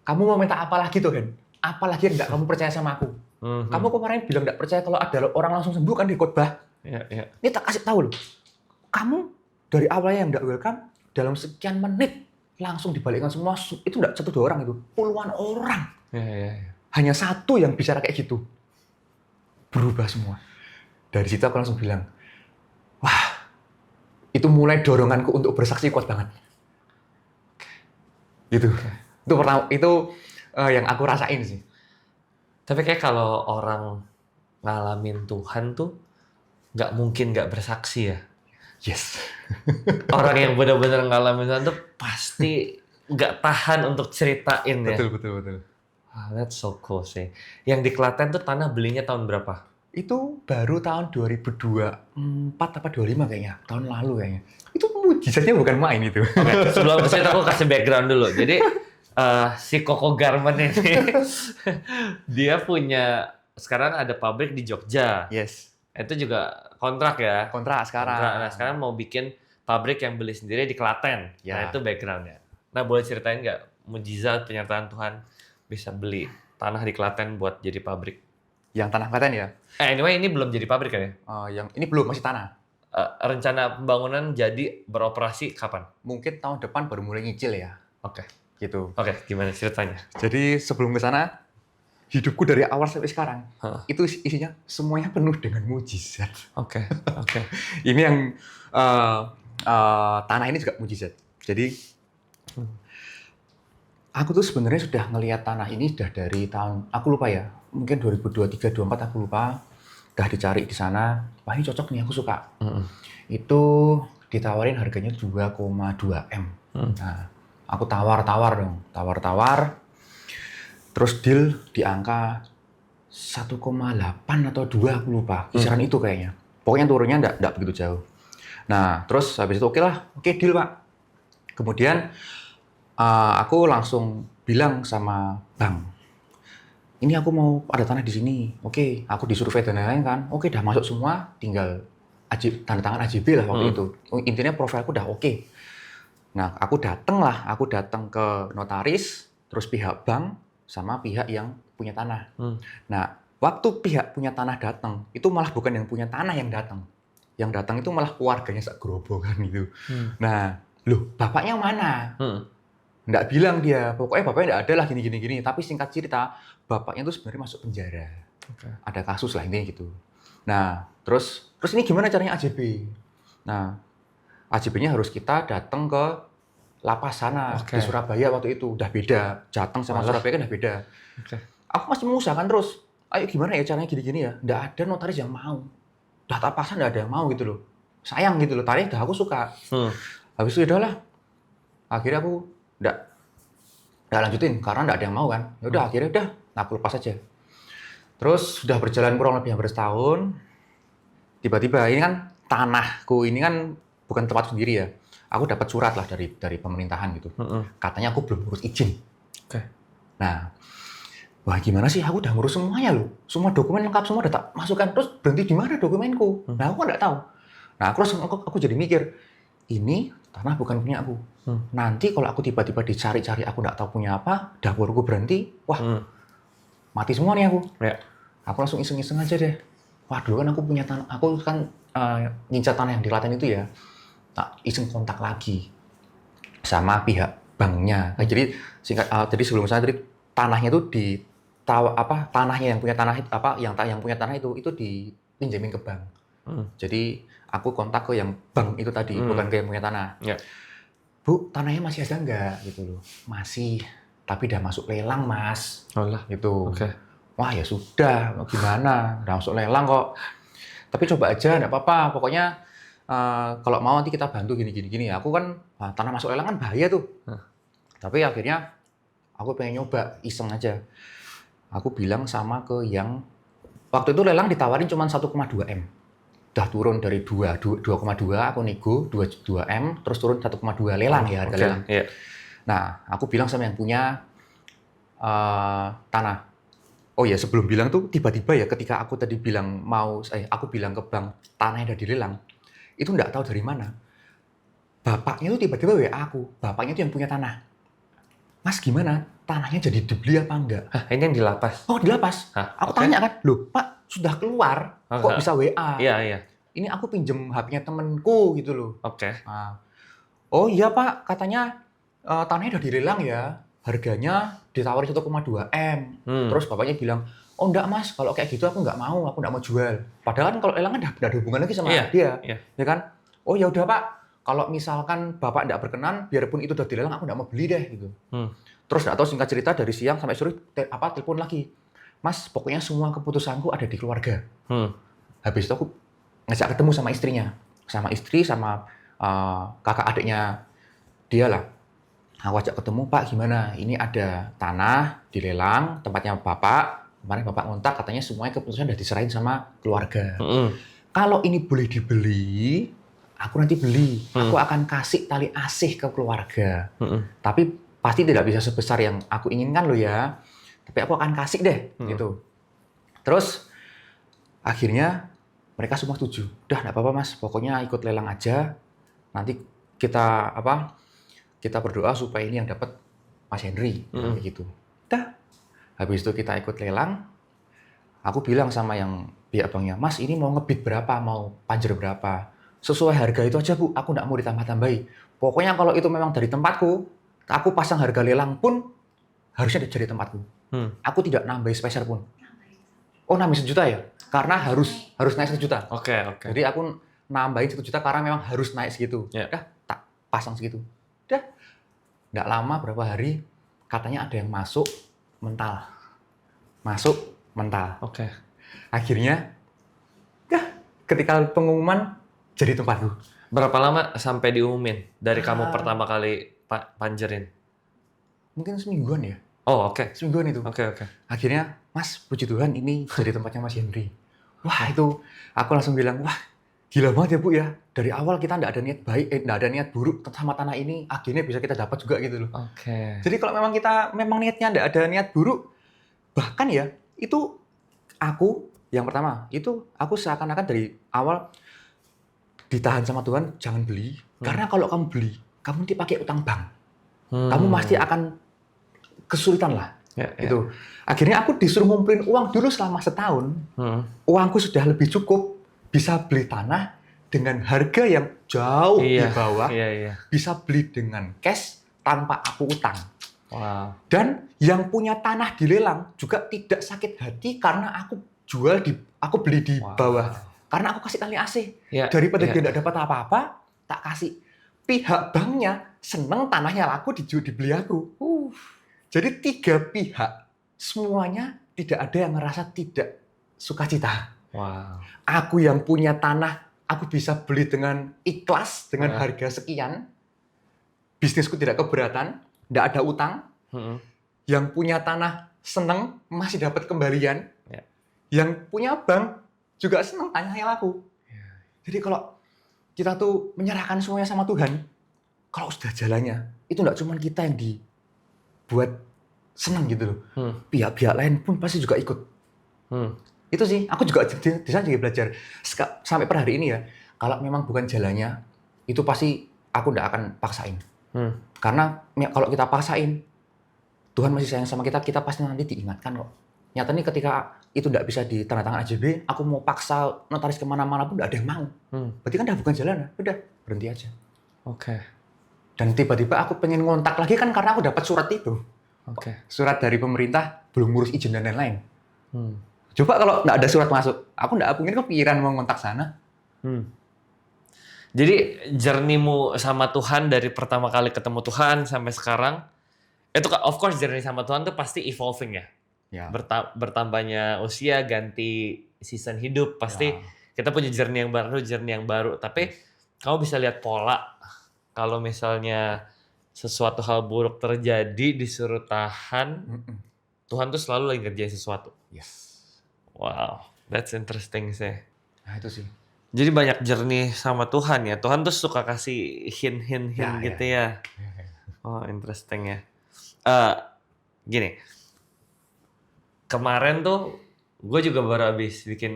Kamu mau minta apa lagi Tuhan? Apa lagi yang nggak kamu percaya sama aku? Kamu kemarin bilang nggak percaya kalau ada orang langsung sembuh kan di khotbah. Iya. Ini tak kasih tahu loh. Kamu dari awalnya yang nggak welcome, dalam sekian menit langsung dibalikkan semua. Itu nggak 1-2 orang itu, puluhan orang. Iya. Hanya satu yang bicara kayak gitu. Berubah semua. Dari situ aku langsung bilang, wah, itu mulai doronganku untuk bersaksi kuat banget. Gitu. Itu pertama, itu yang aku rasain sih. Tapi kayak kalau orang ngalamin Tuhan tuh nggak mungkin nggak bersaksi ya. Yes. Orang yang benar-benar ngalamin Tuhan tuh pasti nggak tahan untuk ceritain ya. Betul. Wow, that's so cool sih. Yang di Klaten tuh tanah belinya tahun berapa? Itu baru tahun 2024 apa 25 kayaknya, tahun lalu kayaknya. Itu mujizatnya bukan main itu. Oke, sebelum ke situ aku kasih background dulu. Jadi si Koko Garment ini dia punya sekarang ada pabrik di Jogja. Yes. Itu juga kontrak ya. Kontrak sekarang. Kontrak. Nah, sekarang mau bikin pabrik yang beli sendiri di Klaten. Ya. Nah, itu backgroundnya. Nah, boleh ceritain nggak mujizat penyertaan Tuhan bisa beli tanah di Klaten buat jadi pabrik? Yang tanah Klaten ya. Anyway, ini belum jadi pabrik kan ya? Yang ini belum, masih tanah. Rencana pembangunan jadi beroperasi kapan? Mungkin tahun depan baru mulai nyicil ya. Oke. Gitu. Oke, gimana ceritanya? Jadi sebelum ke sana, hidupku dari awal sampai sekarang, itu isinya semuanya penuh dengan mujizat. Oke. Ini yang tanah ini juga mujizat. Jadi aku tuh sebenarnya sudah ngelihat tanah ini sudah dari tahun, aku lupa ya, mungkin 2023, 2024 aku lupa. Udah dicari di sana, wah ini cocok nih, aku suka. Itu ditawarin harganya 2,2 M. Nah, aku tawar-tawar dong, terus deal di angka 1,8 atau 2, aku lupa, kisaran itu kayaknya. Pokoknya turunnya enggak begitu jauh. Nah, terus habis itu oke deal Pak. Kemudian aku langsung bilang sama bank, ini aku mau ada tanah di sini. Oke, aku disurvei dan lain-lain kan. Oke, udah masuk semua, tinggal tanda tangan AJB lah waktu itu. Intinya profilku udah oke. Nah, aku datang ke notaris, terus pihak bank, sama pihak yang punya tanah. Nah, waktu pihak punya tanah datang, itu malah bukan yang punya tanah yang datang. Yang datang itu malah keluarganya segerombolan itu. Nah, loh, bapaknya mana? Nggak bilang dia, pokoknya bapaknya nggak ada lah gini. Tapi singkat cerita, bapaknya itu sebenarnya masuk penjara. Ada kasus lah intinya gitu. Nah, terus ini gimana caranya AJB? Nah, AJB-nya harus kita datang ke lapas sana di Surabaya waktu itu. Udah beda, Jateng sama Surabaya kan udah beda. Aku masih mengusahakan terus, ayo gimana ya caranya gini-gini ya. Nggak ada notaris yang mau. Data pasan nggak ada yang mau gitu loh. Sayang gitu loh, tadi udah aku suka. Habis itu udahlah. Akhirnya aku nggak lanjutin karena nggak ada yang mau kan. Ya udah akhirnya udah aku lepas aja. Terus sudah berjalan kurang lebih hampir setahun. Tiba-tiba ini kan tanahku ini kan bukan tempat sendiri ya. Aku dapat surat lah dari pemerintahan gitu. Katanya aku belum urus izin. Nah, wah gimana sih? Aku udah ngurus semuanya loh. Semua dokumen lengkap semua udah tak masukkan. Terus berhenti di mana dokumenku? Nah, aku nggak tahu. Nah, aku jadi mikir, ini tanah bukan punya aku. Nanti kalau aku tiba-tiba dicari-cari aku nggak tahu punya apa, dapurku berhenti, wah mati semua nih aku. Aku langsung iseng-iseng aja deh. Wah dulu kan aku punya tanah, aku kan ngincar tanah yang di Klaten itu ya. Tak iseng kontak lagi sama pihak banknya. Nah, jadi jadi sebelum saya tadi tanahnya itu tanahnya yang punya tanah yang punya tanah itu dipinjemin ke bank. Jadi aku kontak ke yang bank itu tadi, bukan ke yang punya tanah. Bu, tanahnya masih ada nggak? Gitu loh. Masih, tapi udah masuk lelang, Mas. Gitu. Wah, ya sudah, gimana? Udah masuk lelang kok. Tapi coba aja, nggak apa-apa. Pokoknya kalau mau nanti kita bantu gini. Aku kan tanah masuk lelang kan bahaya tuh. Tapi akhirnya aku pengen nyoba, iseng aja. Aku bilang sama ke yang waktu itu lelang ditawarin cuma 1,2 M. Udah turun dari 2,2 aku nego 2 M terus turun 1,2 lelang ya harga lelang. Nah, aku bilang sama yang punya tanah. Oh ya, sebelum bilang tuh tiba-tiba ya ketika aku tadi bilang aku bilang ke bank tanahnya udah dilelang. Itu nggak tahu dari mana. Bapaknya tuh tiba-tiba WA aku. Bapaknya tuh yang punya tanah. Mas gimana? Tanahnya jadi dibeli apa enggak? Ini yang di lapas? Oh, di lapas. Aku tanya kan, loh Pak, sudah keluar, kok bisa WA? Iya. Ini aku pinjem HP-nya temenku gitu loh. Oh iya Pak, katanya tanahnya udah dilelang ya. Harganya ditawarin 1,2 M. Terus bapaknya bilang, oh enggak Mas, kalau kayak gitu aku enggak mau jual. Padahal kan kalau lelang kan udah ada hubungan lagi sama dia. Ya kan? Oh ya udah Pak, kalau misalkan Bapak enggak berkenan, biarpun itu udah dilelang, aku enggak mau beli deh gitu. Terus enggak tahu singkat cerita dari siang sampai sore telepon lagi. Mas, pokoknya semua keputusanku ada di keluarga. Habis itu aku ngajak ketemu sama istrinya. Sama istri, sama kakak adiknya dia lah. Aku ajak ketemu, Pak gimana? Ini ada tanah dilelang, tempatnya Bapak. Kemarin Bapak ngontak katanya semuanya keputusan udah diserahin sama keluarga. Mm-mm. Kalau ini boleh dibeli, aku nanti beli. Aku Hmm. akan kasih tali asih ke keluarga. Mm-mm. Tapi pasti tidak bisa sebesar yang aku inginkan loh ya. Tapi aku akan kasih deh, gitu. Terus akhirnya mereka semua setuju. Udah, nggak apa-apa Mas. Pokoknya ikut lelang aja. Nanti kita kita berdoa supaya ini yang dapat Mas Henry, kayak gitu. Udah. Habis itu kita ikut lelang. Aku bilang sama yang pihak banknya, Mas ini mau ngebid berapa, mau panjer berapa. Sesuai harga itu aja Bu, aku nggak mau ditambah-tambahi. Pokoknya kalau itu memang dari tempatku, aku pasang harga lelang pun harusnya dari tempatku. Aku tidak nambahi sepeser pun. Oh, nambah 1 juta ya? Karena harus naik 1 juta. Oke. Jadi aku nambahin 1 juta karena memang harus naik segitu. Ya. Udah, tak pasang segitu. Udah. Nggak lama, berapa hari, katanya ada yang masuk mental. Oke. Akhirnya, ketika pengumuman, jadi tempatku. Berapa lama sampai diumumin dari kamu pertama kali panjerin? Mungkin semingguan ya. Oh, oke. Semingguan itu. Oke. Akhirnya, Mas, puji Tuhan ini jadi tempatnya Mas Henry. Wah, itu aku langsung bilang, wah, gila banget ya Bu ya. Dari awal kita nggak ada niat baik, nggak ada niat buruk sama tanah ini, akhirnya bisa kita dapat juga gitu loh. Oke. Jadi kalau memang kita niatnya nggak ada niat buruk, bahkan ya, itu aku, yang pertama, itu aku seakan-akan dari awal ditahan sama Tuhan, jangan beli. Karena kalau kamu beli, kamu nanti pakai utang bank. Kamu pasti akan kesulitan lah. Ya. Gitu. Akhirnya aku disuruh ngumpulin uang dulu selama setahun. Uangku sudah lebih cukup, bisa beli tanah dengan harga yang jauh di bawah. Iya. Bisa beli dengan cash tanpa aku utang. Wow. Dan yang punya tanah dilelang juga tidak sakit hati karena aku beli di bawah. Karena aku kasih tali AC. Daripada dia tidak dapat apa-apa, tak kasih. Pihak banknya seneng tanahnya laku dibeli aku. Jadi 3 pihak semuanya tidak ada yang ngerasa tidak sukacita. Wow. Aku yang punya tanah, aku bisa beli dengan ikhlas dengan harga sekian. Bisnisku tidak keberatan, tidak ada utang. Yang punya tanah seneng masih dapat kembalian. Yang punya bank juga seneng tanahnya laku. Jadi kalau kita tuh menyerahkan semuanya sama Tuhan, kalau sudah jalannya, itu nggak cuma kita yang dibuat senang gitu loh. Pihak-pihak lain pun pasti juga ikut. Itu sih, aku juga di sana juga belajar. Sampai per hari ini ya, kalau memang bukan jalannya, itu pasti aku nggak akan paksain. Karena kalau kita paksain, Tuhan masih sayang sama kita, kita pasti nanti diingatkan kok. Nyatanya ketika itu nggak bisa ditandatangan AJB, aku mau paksa notaris kemana-mana pun nggak ada yang mau. Berarti kan udah bukan jalan, udah berhenti aja. Oke. Dan tiba-tiba aku pengen ngontak lagi kan karena aku dapat surat itu. Surat dari pemerintah, belum ngurus izin dan lain-lain. Coba kalau nggak ada surat masuk, aku nggak mungkin kepikiran mau ngontak sana. Jadi journey-mu sama Tuhan dari pertama kali ketemu Tuhan sampai sekarang, itu of course journey sama Tuhan tuh pasti evolving ya. Bertambahnya usia, ganti season hidup, pasti kita punya journey yang baru. Tapi kamu bisa lihat pola kalau misalnya sesuatu hal buruk terjadi disuruh tahan, Tuhan tuh selalu lagi ngerjain sesuatu. Wow, that's interesting sih. Nah itu sih. Jadi banyak journey sama Tuhan ya. Tuhan tuh suka kasih hint gitu ya. Oh, interesting ya. Gini, kemarin tuh gue juga baru habis bikin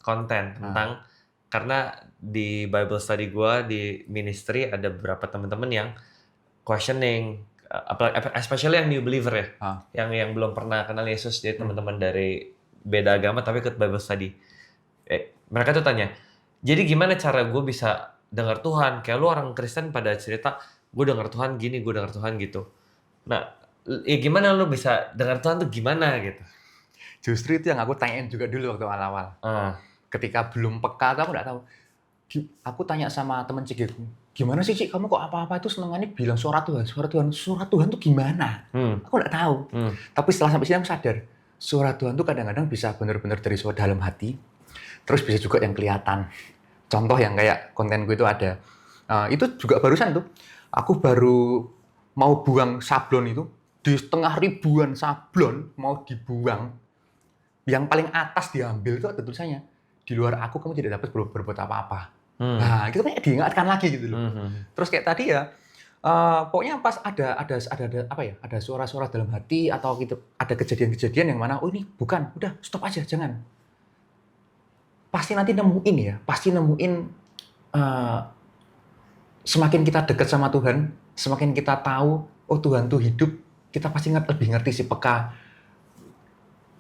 konten tentang, karena di Bible study gue di ministry ada beberapa teman-teman yang questioning, especially yang new believer ya, yang belum pernah kenal Yesus, jadi teman-teman dari beda agama tapi ikut Bible study. Mereka tuh tanya, jadi gimana cara gue bisa dengar Tuhan? Kayak lu orang Kristen pada cerita, gue dengar Tuhan gini, gue dengar Tuhan gitu. Nah, ya gimana lu bisa dengar Tuhan tuh gimana gitu? Justru itu yang aku tanyain juga dulu waktu awal-awal. Ketika belum peka, aku nggak tahu. Aku tanya sama teman cikgu, gimana sih Cik, kamu kok apa-apa itu senengannya bilang suara Tuhan tuh gimana? Aku nggak tahu. Tapi setelah sampai sini aku sadar, suara Tuhan tuh kadang-kadang bisa benar-benar dari suara dalam hati, terus bisa juga yang kelihatan. Contoh yang kayak kontenku itu ada. Itu juga barusan tuh, aku baru mau buang sablon itu, di setengah ribuan sablon mau dibuang. yang paling atas diambil itu ada tulisannya, di luar aku kamu tidak dapat berbuat apa-apa. Hmm. Nah, itu kan diingatkan lagi gitu loh. Mhm. Terus kayak tadi ya, pokoknya pas ada apa ya, ada suara-suara dalam hati atau gitu, ada kejadian-kejadian yang mana, oh ini bukan, udah stop aja, jangan. Pasti nanti nemuin ya, pasti nemuin semakin kita dekat sama Tuhan, semakin kita tahu, oh Tuhan tuh hidup, kita pasti lebih ngerti sih, peka.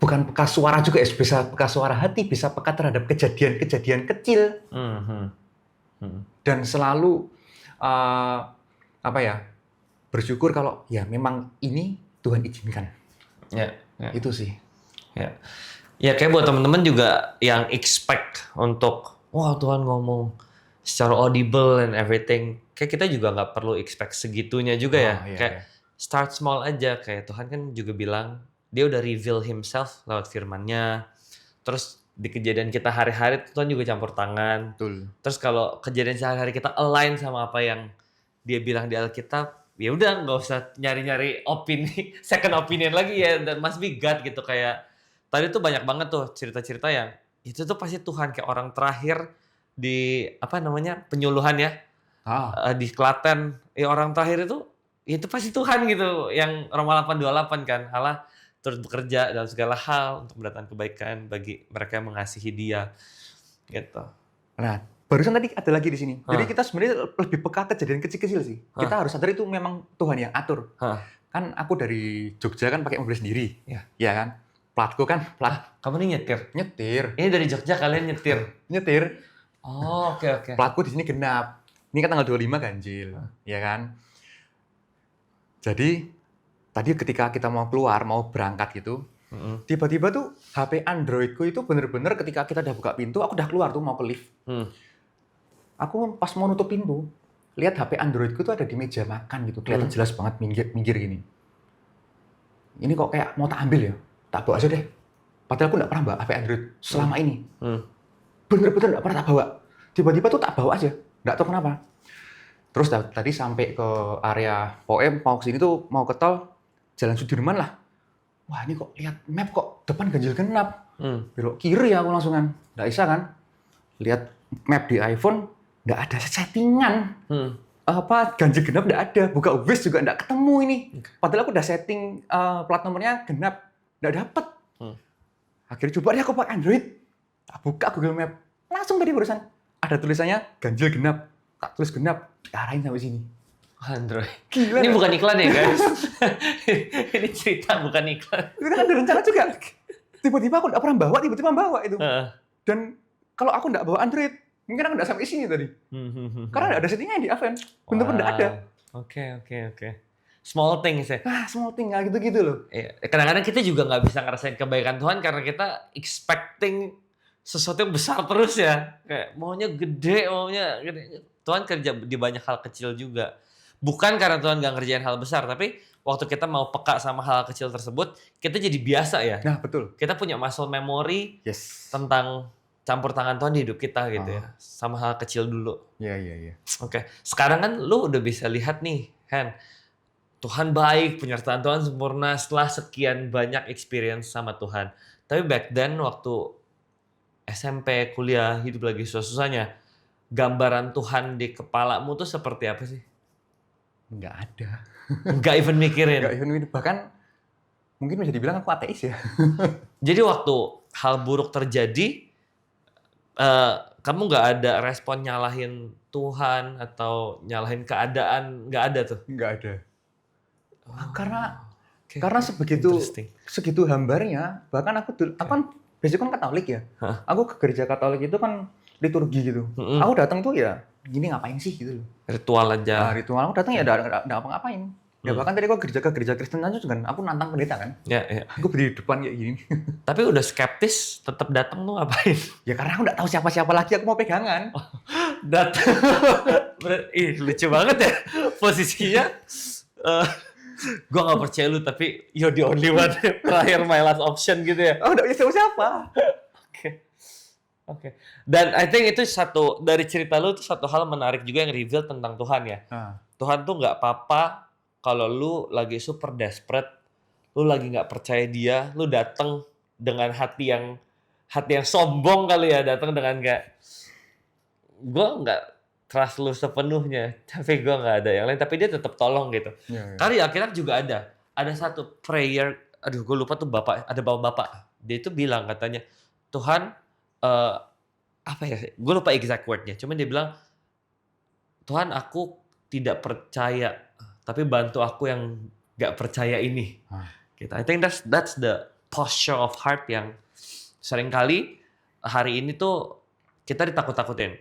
Bukan peka suara juga ya, bisa peka suara hati, bisa peka terhadap kejadian-kejadian kecil. Mhm. Dan selalu apa ya, bersyukur kalau ya memang ini Tuhan izinkan. Ya, ya. Itu sih. Ya. Ya kayak buat teman-teman juga yang expect untuk wah Tuhan ngomong secara audible and everything. Kayak kita juga nggak perlu expect segitunya juga ya. Iya, Kayak iya. start small aja. Kayak Tuhan kan juga bilang dia udah reveal himself lewat firman-Nya. Terus di kejadian kita hari-hari Tuhan juga campur tangan. Betul. Terus kalau kejadian sehari-hari kita align sama apa yang dia bilang di Alkitab, ya udah nggak usah nyari-nyari opini, second opinion lagi ya. Dan must be God gitu. Kayak tadi tuh banyak banget tuh cerita-cerita yang itu tuh pasti Tuhan, kayak orang terakhir di apa namanya penyuluhan ya di Klaten, ya orang terakhir itu pasti Tuhan gitu, yang Roma 8:28 kan, Allah terus bekerja dalam segala hal untuk mendatangkan kebaikan bagi mereka yang mengasihi Dia gitu. Nah, barusan tadi ada lagi di sini. Jadi kita sebenarnya lebih peka kejadian kecil-kecil sih. Kita harus sadar itu memang Tuhan yang atur. Kan aku dari Jogja kan pakai mobil sendiri. Ya. Iya kan? Platku kan plat Kamu nih nyetir? nyetir. Ini dari Jogja kalian nyetir? Nyetir. Oh, oke. Platku di sini genap. Ini kan tanggal 25 ganjil. Ya kan? Jadi tadi ketika kita mau keluar, mau berangkat gitu, tiba-tiba tuh HP Androidku itu bener-bener ketika kita udah buka pintu, aku udah keluar tuh mau ke lift. Aku pas mau nutup pintu, lihat HP Androidku tuh ada di meja makan gitu, kelihatan jelas banget minggir gini. Ini kok kayak mau tak ambil ya, tak bawa aja deh. Padahal aku nggak pernah bawa HP Android selama ini. Bener-bener nggak pernah tak bawa. Tiba-tiba tuh tak bawa aja, nggak tahu kenapa. Terus tadi sampai ke area Poem, mau kesini tuh mau ke tol, Jalan Sudirman lah. Wah ini kok lihat map kok depan ganjil genap. Belok kiri ya aku langsungan. Nggak bisa kan? Lihat map di iPhone, nggak ada settingan. Apa ganjil genap nggak ada. Buka Waze juga nggak ketemu ini. Padahal aku udah setting plat nomornya genap. Nggak dapet. Akhirnya coba deh aku pakai Android. Tak buka Google Map. Langsung tadi barusan. Ada tulisannya ganjil genap. Tak tulis genap. Diarahin sampai sini. Android. Gila. Ini bukan iklan ya guys. Ini cerita bukan iklan. Itu kan ada rencana juga. Tiba-tiba aku nggak pernah bawa, tiba-tiba bawa itu. Dan kalau aku nggak bawa Android, mungkin aku nggak sampai sini tadi. Karena nggak ada settingan di iPhone. Bener-bener nggak ada. Oke. Small things ya. Small thing ya gitu-gitu loh. Iya. Kadang-kadang kita juga nggak bisa ngerasain kebaikan Tuhan karena kita expecting sesuatu yang besar terus ya. Kayak maunya gede. Tuhan kerja di banyak hal kecil juga. Bukan karena Tuhan nggak ngerjain hal besar, tapi waktu kita mau peka sama hal kecil tersebut, kita jadi biasa ya. Nah, betul. Kita punya muscle memory tentang campur tangan Tuhan di hidup kita gitu ya. Sama hal kecil dulu. Iya. Oke. Sekarang kan lu udah bisa lihat nih, Hen. Tuhan baik, penyertaan Tuhan sempurna setelah sekian banyak experience sama Tuhan. Tapi back then waktu SMP, kuliah, hidup lagi susah-susahnya, gambaran Tuhan di kepalamu tuh seperti apa sih? Nggak ada. Nggak even mikirin? Nggak even mikirin. Bahkan mungkin bisa dibilang aku ateis ya. Jadi waktu hal buruk terjadi, kamu nggak ada respon nyalahin Tuhan atau nyalahin keadaan, nggak ada tuh? Nggak ada. Karena segitu hambarnya, bahkan aku kan basic kan Katolik ya. Aku ke gereja Katolik itu kan liturgi gitu. Aku datang tuh ya, gini ngapain sih gitu loh. Ritual aja. Ritual aku datang ya nggak apa-ngapain. Ya bahkan tadi aku ke gereja Kristen aja kan, aku nantang pendeta kan. Ya. Aku berdiri di depan kayak gini. Tapi udah skeptis, tetap datang tuh ngapain? Ya karena aku nggak tahu siapa-siapa lagi, aku mau pegangan. Datang. Lucu banget ya posisinya. Gue gak percaya lu, tapi you're the only one. Terakhir my last option gitu ya. Oh, nggak punya siapa-siapa. Oke. Dan I think itu satu dari cerita lu itu satu hal menarik juga yang reveal tentang Tuhan ya. Tuhan tuh nggak apa-apa kalau lu lagi super desperate, lu lagi nggak percaya Dia, lu dateng dengan hati yang sombong kali ya, datang dengan kayak, gue nggak trust lu sepenuhnya, tapi gue nggak ada yang lain, tapi dia tetap tolong gitu. Iya, iya. Kali akhirnya juga ada satu prayer, aduh gue lupa tuh ada bapak, dia itu bilang katanya, Tuhan, apa ya, gue lupa exact word-nya, cuman dia bilang, Tuhan aku tidak percaya, tapi bantu aku yang nggak percaya ini. Gitu. I think that's the posture of heart yang seringkali hari ini tuh kita ditakut-takutin.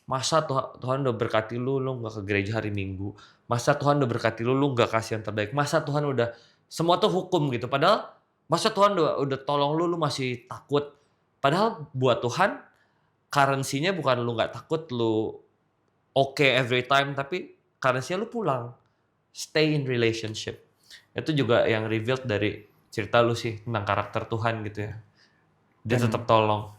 Masa Tuhan udah berkati lu nggak ke gereja hari Minggu. Masa Tuhan udah berkati lu nggak kasih yang terbaik. Masa Tuhan udah, semua tuh hukum gitu. Padahal masa Tuhan udah tolong lu masih takut. Padahal buat Tuhan currency-nya bukan lu nggak takut, lu okay every time, tapi currency-nya lu pulang. Stay in relationship. Itu juga yang revealed dari cerita lu sih tentang karakter Tuhan gitu ya. Dia tetap tolong.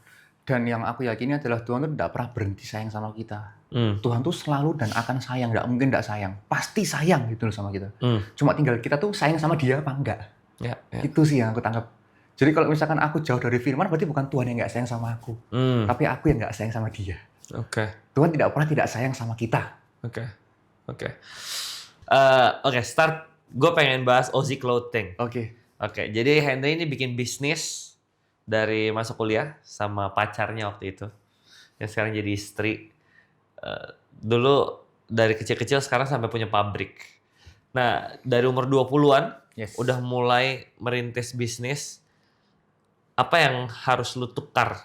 Dan yang aku yakini adalah Tuhan itu tidak pernah berhenti sayang sama kita. Tuhan tuh selalu dan akan sayang, nggak mungkin nggak sayang. Pasti sayang gitu loh sama kita. Cuma tinggal kita tuh sayang sama dia apa enggak. Ya. Itu sih yang aku tangkap. Jadi kalau misalkan aku jauh dari firman, berarti bukan Tuhan yang nggak sayang sama aku. Tapi aku yang nggak sayang sama dia. Tuhan tidak pernah tidak sayang sama kita. Oke, start. Gue pengen bahas Ozzy Clothing. Oke, jadi Henry ini bikin bisnis dari masuk kuliah sama pacarnya waktu itu, yang sekarang jadi istri. Dulu dari kecil-kecil, sekarang sampai punya pabrik. Nah, dari umur 20-an, udah mulai merintis bisnis. Apa yang harus lu tukar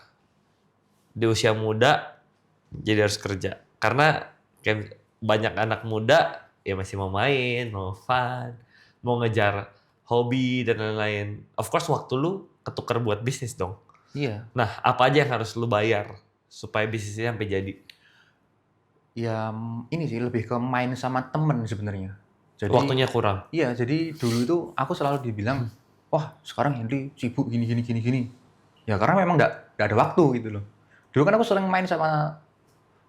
di usia muda, jadi harus kerja? Karena kayak banyak anak muda, ya masih mau main, mau fun, mau ngejar hobi dan lain-lain. Of course waktu lu ketukar buat bisnis dong. Iya. Nah, apa aja yang harus lu bayar supaya bisnisnya sampai jadi? Ya ini sih lebih ke main sama temen sebenarnya. Jadi Waktunya kurang. Iya, jadi dulu itu aku selalu dibilang, wah sekarang Henry sibuk gini. Ya karena memang nggak ada waktu gitu loh. Dulu kan aku sering main sama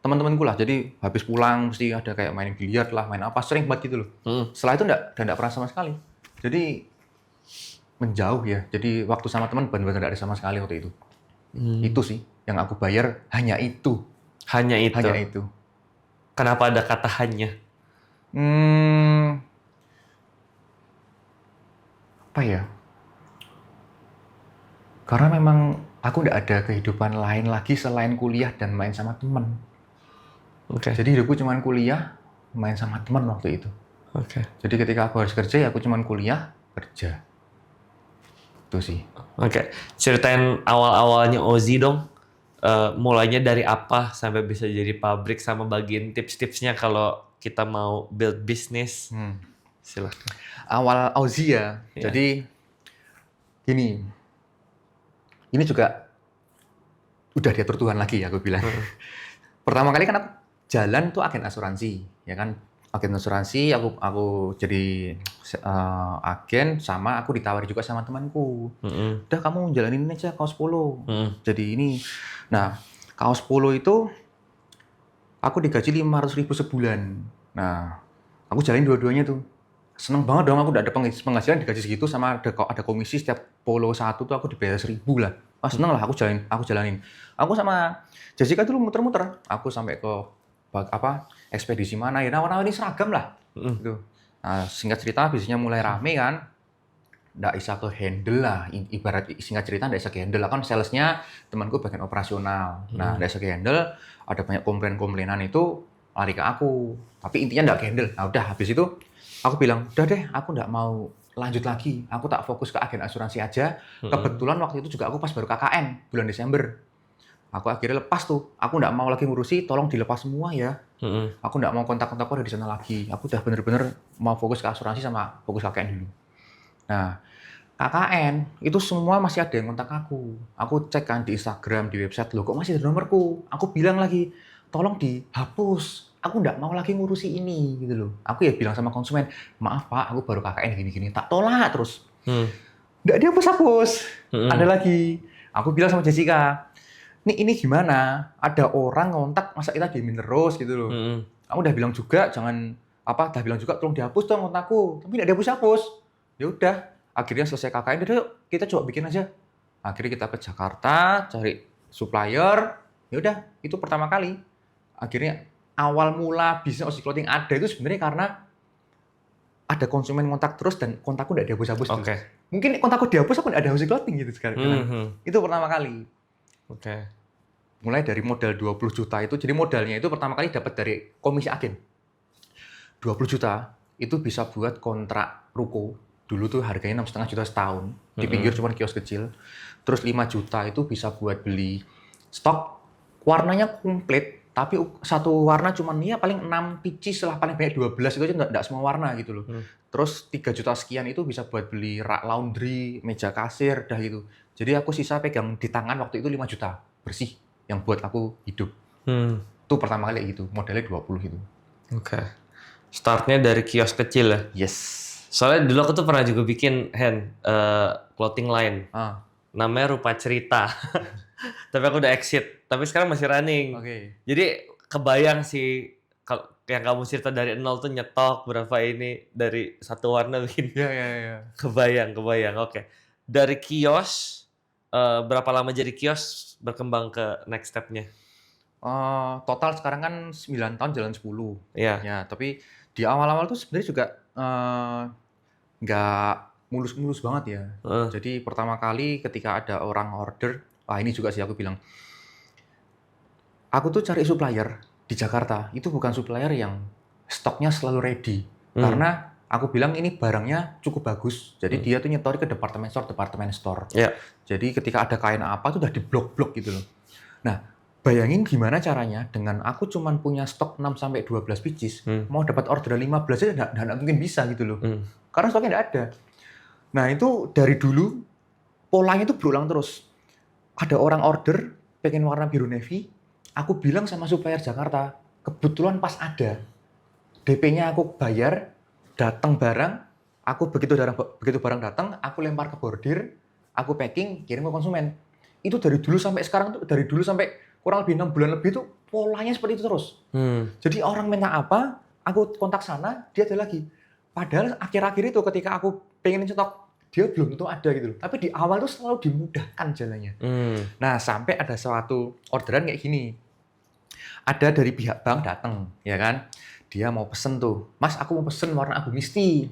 teman-temanku lah, jadi habis pulang mesti ada kayak main biliar lah, main apa, sering banget gitu loh. Setelah itu nggak pernah sama sekali. Jadi menjauh ya, jadi waktu sama teman benar-benar nggak ada sama sekali waktu itu. Itu sih yang aku bayar, hanya itu. Hanya itu. Kenapa ada kata hanya? Apa ya? Karena memang aku nggak ada kehidupan lain lagi selain kuliah dan main sama teman. Jadi hidupku cuma kuliah, main sama teman waktu itu. Jadi ketika aku harus kerja, ya aku cuma kuliah, kerja. Itu sih. Ceritain awal-awalnya Ozzy dong. Mulainya dari apa sampai bisa jadi pabrik, sama bagiin tips-tipsnya kalau kita mau build bisnis. Silahkan. Awal Ozzy ya. Jadi gini. Ini juga udah diatur Tuhan lagi ya, aku bilang. Pertama kali kan aku jalan tuh agen asuransi, ya kan? Agen asuransi, aku jadi agen, sama aku ditawari juga sama temanku. Udah kamu jalanin aja kaos polo. Jadi ini. Nah, kaos polo itu aku digaji 500.000 sebulan. Nah, aku jalanin dua-duanya tuh. Seneng banget dong, aku udah ada penghasilan digaji segitu, sama ada komisi setiap polo satu tuh aku dibayar 1.000 lah. Wah, seneng lah aku jalanin. Aku sama Jessica dulu muter-muter. Aku sampai ke ekspedisi mana ya, warna-warni seragam lah. Gitu. Nah, singkat cerita bisnisnya mulai rame kan. Nggak bisa ke handle lah, ibarat singkat cerita nggak bisa ke handle lah, kan salesnya temanku bagian operasional. Nah, nggak bisa ke handle, ada banyak komplainan itu lari ke aku. Tapi intinya nggak ke handle. Nah, udah habis itu aku bilang, udah deh, aku nggak mau lanjut lagi. Aku tak fokus ke agen asuransi aja. Kebetulan waktu itu juga aku pas baru KKN, bulan Desember. Aku akhirnya lepas tuh. Aku nggak mau lagi ngurusi, tolong dilepas semua ya. Aku nggak mau kontak-kontak aku di sana lagi. Aku udah bener-bener mau fokus ke asuransi sama fokus KKN dulu. Nah, KKN, itu semua masih ada yang kontak aku. Aku cek kan di Instagram, di website, loh kok masih ada nomorku? Aku bilang lagi, tolong dihapus. Aku nggak mau lagi ngurusi ini gitu loh. Aku ya bilang sama konsumen, maaf Pak, aku baru KKN gini-gini. Tak tolak terus. Nggak dihapus-hapus. Ada lagi. Aku bilang sama Jessica, ini gimana? Ada orang ngontak, masa kita diemin terus gitu loh. Aku udah bilang juga, udah bilang juga tolong dihapus dong kontakku. Tapi nggak dihapus-hapus. Ya udah, akhirnya selesai KKN, udah yuk kita coba bikin aja. Akhirnya kita ke Jakarta, cari supplier. Ya udah, itu pertama kali. Akhirnya awal mula bisnis OC Clothing ada itu sebenarnya karena ada konsumen kontak terus dan kontakku nggak dihapus-hapus tuh. Oke. Mungkin kontakku dihapus aku nggak ada OC Clothing gitu sekarang. Itu pertama kali. Oke. Mulai dari modal 20 juta itu, jadi modalnya itu pertama kali dapat dari komisi agen. 20 juta itu bisa buat kontrak ruko. Dulu tuh harganya 6,5 juta setahun. Di pinggir cuma kios kecil. Terus 5 juta itu bisa buat beli stok. Warnanya komplit. Tapi satu warna cuma ya paling 6 pieces lah. Paling banyak 12 itu aja nggak semua warna gitu loh. Terus 3 juta sekian itu bisa buat beli rak laundry, meja kasir, dah gitu. Jadi aku sisa pegang di tangan waktu itu 5 juta bersih. Yang buat aku hidup. Itu pertama kali gitu. Modalnya 20 gitu. Oke. Startnya dari kios kecil ya? Yes. Soalnya dulu aku tuh pernah juga bikin clothing line. Ah. Namanya Rupa Cerita. Tapi aku udah exit. Tapi sekarang masih running. Oke. Jadi kebayang sih kalau yang kamu cerita dari nol tuh nyetok berapa ini dari satu warna bikin. Ya. Kebayang. Oke. Dari kios berapa lama jadi kios berkembang ke next step-nya? Total sekarang kan 9 tahun jalan 10. Iya. Ya, tapi di awal-awal tuh sebenarnya juga nggak mulus-mulus banget ya. Jadi pertama kali ketika ada orang order, ini juga sih aku bilang, aku tuh cari supplier di Jakarta, itu bukan supplier yang stoknya selalu ready. Karena aku bilang ini barangnya cukup bagus, jadi dia tuh nyetori ke departemen store. Iya. Jadi ketika ada kain apa tuh udah di blok-blok gitu loh. Nah, bayangin gimana caranya dengan aku cuman punya stok 6-12 pieces, mau dapat orderan 15 aja nggak mungkin bisa gitu loh. Karena stoknya nggak ada. Nah, itu dari dulu polanya itu berulang terus. Ada orang order pengen warna biru navy, aku bilang sama supplier Jakarta, kebetulan pas ada. DP-nya aku bayar, datang barang, aku begitu barang datang, aku lempar ke bordir, aku packing, kirim ke konsumen. Itu dari dulu sampai sekarang tuh, dari dulu sampai kurang lebih 6 bulan lebih tuh polanya seperti itu terus. Jadi orang minta apa, aku kontak sana, dia ada lagi. Padahal akhir-akhir itu ketika aku pengen stok, dia belum tentu ada gitu loh. Tapi di awal tuh selalu dimudahkan jalannya. Nah, sampai ada suatu orderan kayak gini. Ada dari pihak bank datang, ya kan? Dia mau pesen tuh, Mas, aku mau pesen warna abu misti.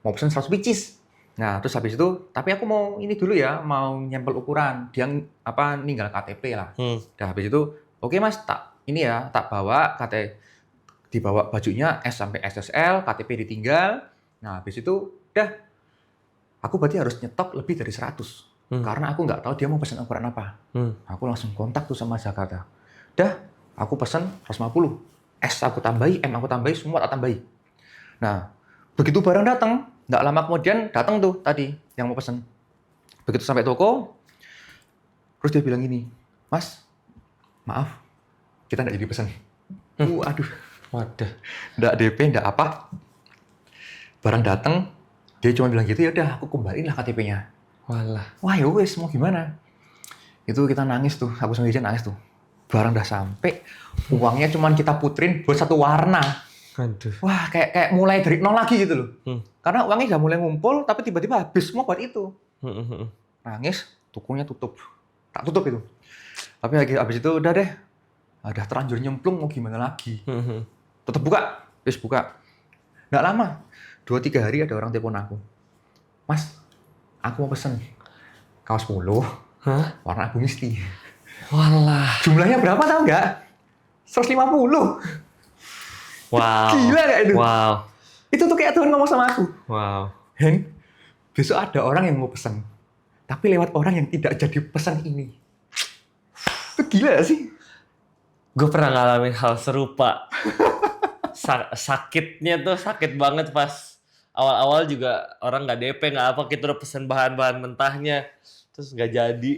Mau pesen 100 pieces. Nah, terus habis itu, tapi aku mau ini dulu ya, mau nyempel ukuran. Dia ninggal KTP lah. Nah, habis itu, oke Mas, tak bawa dibawa bajunya S sampai SSL, KTP ditinggal. Nah, habis itu udah aku berarti harus nyetok lebih dari 100. Karena aku nggak tahu dia mau pesan ukuran apa. Aku langsung kontak tuh sama Jakarta. Dah, aku pesan 150. S aku tambahi, M aku tambahi, semua tak tambahi. Nah, begitu barang datang, nggak lama kemudian datang tuh tadi yang mau pesan. Begitu sampai toko, terus dia bilang gini, Mas, maaf, kita nggak jadi pesan. Aduh. Waduh. Nggak DP, nggak apa. Barang datang, dia cuma bilang gitu, ya udah aku kembaliin lah KTP-nya. Walah. Wah, ya wes, mau gimana? Itu kita nangis tuh, aku sama Ijan nangis tuh. Barang udah sampai, uangnya cuma kita puterin buat satu warna. Aduh. Wah, kayak mulai dari nol lagi gitu loh. Karena uangnya udah mulai ngumpul, tapi tiba-tiba habis semua buat itu. Nangis, tokonya tutup. Tak tutup itu. Tapi habis itu udah deh. Udah terlanjur nyemplung, mau gimana lagi. Tetap buka, terus buka. Nggak lama, 2-3 hari ada orang telepon aku. Mas, aku mau pesen kaos polo, warna abu misti. Walah. Jumlahnya berapa tahu nggak? 150. Wow. Gila nggak itu? Wow. Itu tuh kayak Tuhan ngomong sama aku. Wow. Hen, besok ada orang yang mau pesan, tapi lewat orang yang tidak jadi pesan ini. Itu gila gak sih? Gue pernah ngalamin hal serupa. Sakitnya tuh sakit banget pas awal-awal juga orang nggak DP nggak apa, kita udah pesen bahan-bahan mentahnya terus nggak jadi.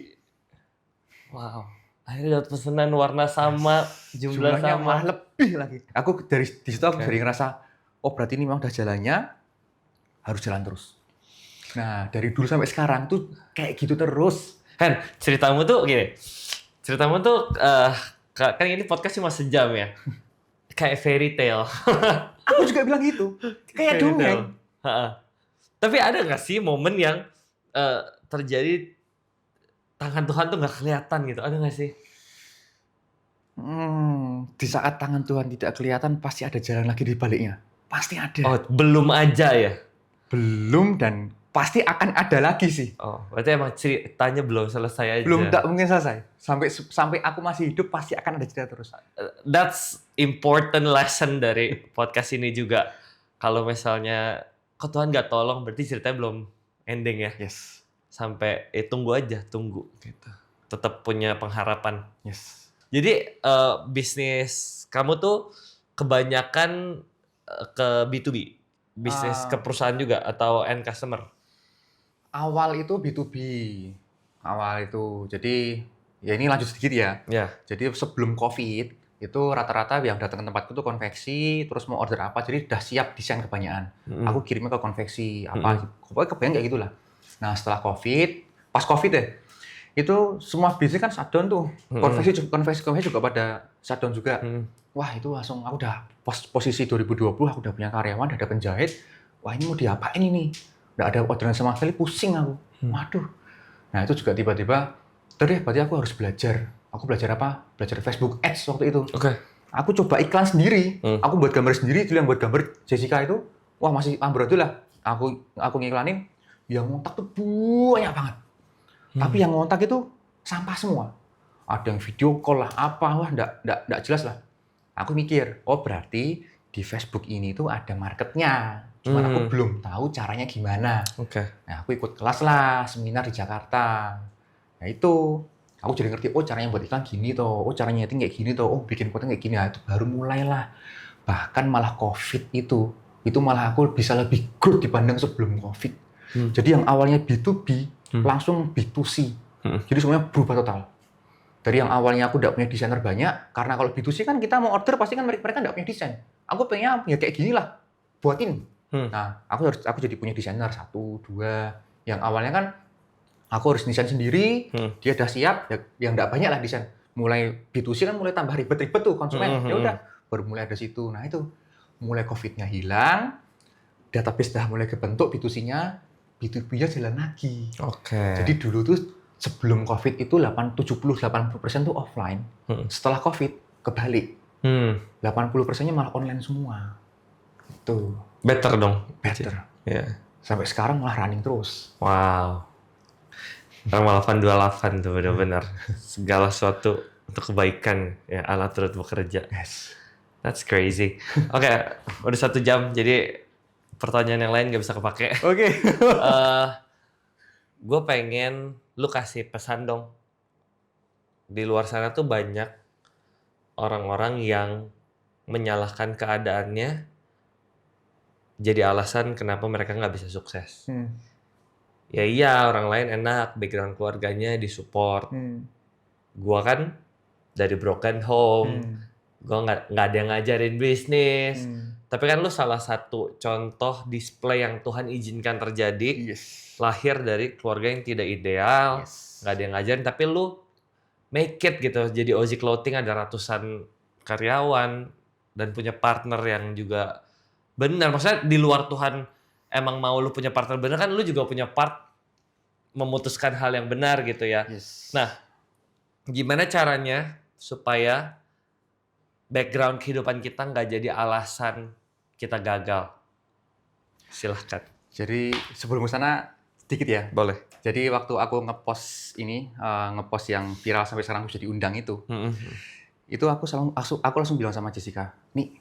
Wow. Akhirnya dapat pesanan warna sama, jumlah Jumlahnya sama. malah lebih lagi. Aku dari di situ aku jadi ngerasa, oh berarti ini memang udah jalannya, harus jalan terus. Nah, dari dulu sampai sekarang tuh kayak gitu terus. Kan ceritamu tuh gini. Ceritamu tuh kan ini podcast cuma sejam ya. Kayak fairy tale. Aku juga bilang gitu. Kayak dongeng. Tapi ada nggak sih momen yang terjadi tangan Tuhan tuh nggak kelihatan gitu, ada nggak sih? Di saat tangan Tuhan tidak kelihatan, pasti ada jalan lagi di baliknya. Pasti ada. Oh, belum aja ya? Belum dan pasti akan ada lagi sih. Oh, berarti emang ceritanya belum selesai aja. Belum, tak mungkin selesai. Sampai aku masih hidup pasti akan ada cerita terus. That's important lesson dari podcast ini juga. Kalau misalnya kok Tuhan nggak tolong, berarti ceritanya belum ending ya. Yes. Sampai tunggu aja, tunggu gitu. Tetap punya pengharapan. Yes. Jadi bisnis kamu tuh kebanyakan ke B2B, bisnis ke perusahaan juga atau end customer? Awal itu B2B. Awal itu. Jadi ya ini lanjut sedikit ya. Ya. Jadi sebelum COVID itu rata-rata yang datang ke tempatku tuh konveksi, terus mau order apa, jadi udah siap desain kebanyakan. Aku kirimnya ke konveksi apa, pokoknya kebanyakan kayak gitulah. Nah setelah COVID, pas COVID ya, itu semua bisnis kan shutdown tuh. Konveksi juga pada shutdown juga. Wah itu langsung aku udah posisi 2020 aku udah punya karyawan, udah ada penjahit. Wah ini mau diapain ini? Nggak ada orderan sama sekali, pusing aku. Waduh. Nah itu juga tiba-tiba, berarti aku harus belajar. Aku belajar apa? Belajar Facebook Ads waktu itu. Oke. Aku coba iklan sendiri. Aku buat gambar sendiri. Itu yang buat gambar Jessica itu, wah masih amburadul lah. Aku ngiklanin, yang ngontak tuh banyak banget. Tapi yang ngontak itu sampah semua. Ada yang video call lah, apa, wah nggak jelas lah. Aku mikir, oh berarti di Facebook ini tuh ada marketnya. Cuman aku belum tahu caranya gimana. Oke. Nah aku ikut kelas lah, seminar di Jakarta. Nah itu, aku jadi ngerti, oh caranya buat iklan gini toh, oh caranya nyeting kayak gini toh, oh bikin konten kayak gini. Nah itu baru mulailah. Bahkan malah COVID itu malah aku bisa lebih growth dibanding sebelum COVID. Jadi yang awalnya B2B, langsung B2C. Jadi semuanya berubah total. Dari yang awalnya aku nggak punya desainer banyak, karena kalau B2C kan kita mau order pasti kan mereka nggak punya desain. Aku pengennya ya kayak gini lah, buatin. Nah, aku jadi punya desainer 1, 2. Yang awalnya kan aku harus desain sendiri, dia udah siap, ya nggak banyak lah desain. Mulai B2C kan mulai tambah ribet-ribet tuh konsumen. Ya udah, baru mulai ada situ. Nah itu, mulai COVID-nya hilang, database udah mulai kebentuk B2C-nya, B2B-nya jalan lagi. Oke. Jadi dulu tuh sebelum COVID itu 70-80% tuh offline. Setelah COVID kebalik. 80%-nya malah online semua. Itu Better dong. better. Ya. Sampai sekarang malah running terus. Wow. Ramalan 28 tuh benar-benar. Segala sesuatu untuk kebaikan ya Allah turut bekerja. Yes. That's crazy. Oke, udah 1 jam jadi pertanyaan yang lain nggak bisa kepake. Oke. Gue pengen lu kasih pesan dong. Di luar sana tuh banyak orang-orang yang menyalahkan keadaannya jadi alasan kenapa mereka nggak bisa sukses. Ya iya, orang lain enak, background keluarganya disupport. Gua kan dari broken home, gua nggak ada yang ngajarin bisnis. Tapi kan lu salah satu contoh display yang Tuhan izinkan terjadi. Yes. Lahir dari keluarga yang tidak ideal, nggak ada yang ngajarin, tapi lu make it gitu. Jadi Ozi Clothing ada ratusan karyawan dan punya partner yang juga benar. Maksudnya di luar Tuhan emang mau lu punya partner benar kan, lu juga punya part memutuskan hal yang benar gitu ya. Yes. Nah, gimana caranya supaya background kehidupan kita nggak jadi alasan kita gagal? Silahkan. Jadi sebelum sana sedikit ya. Boleh. Jadi waktu aku ngepost ini, ngepost yang viral sampai sekarang aku jadi undang itu aku langsung bilang sama Jessica, nih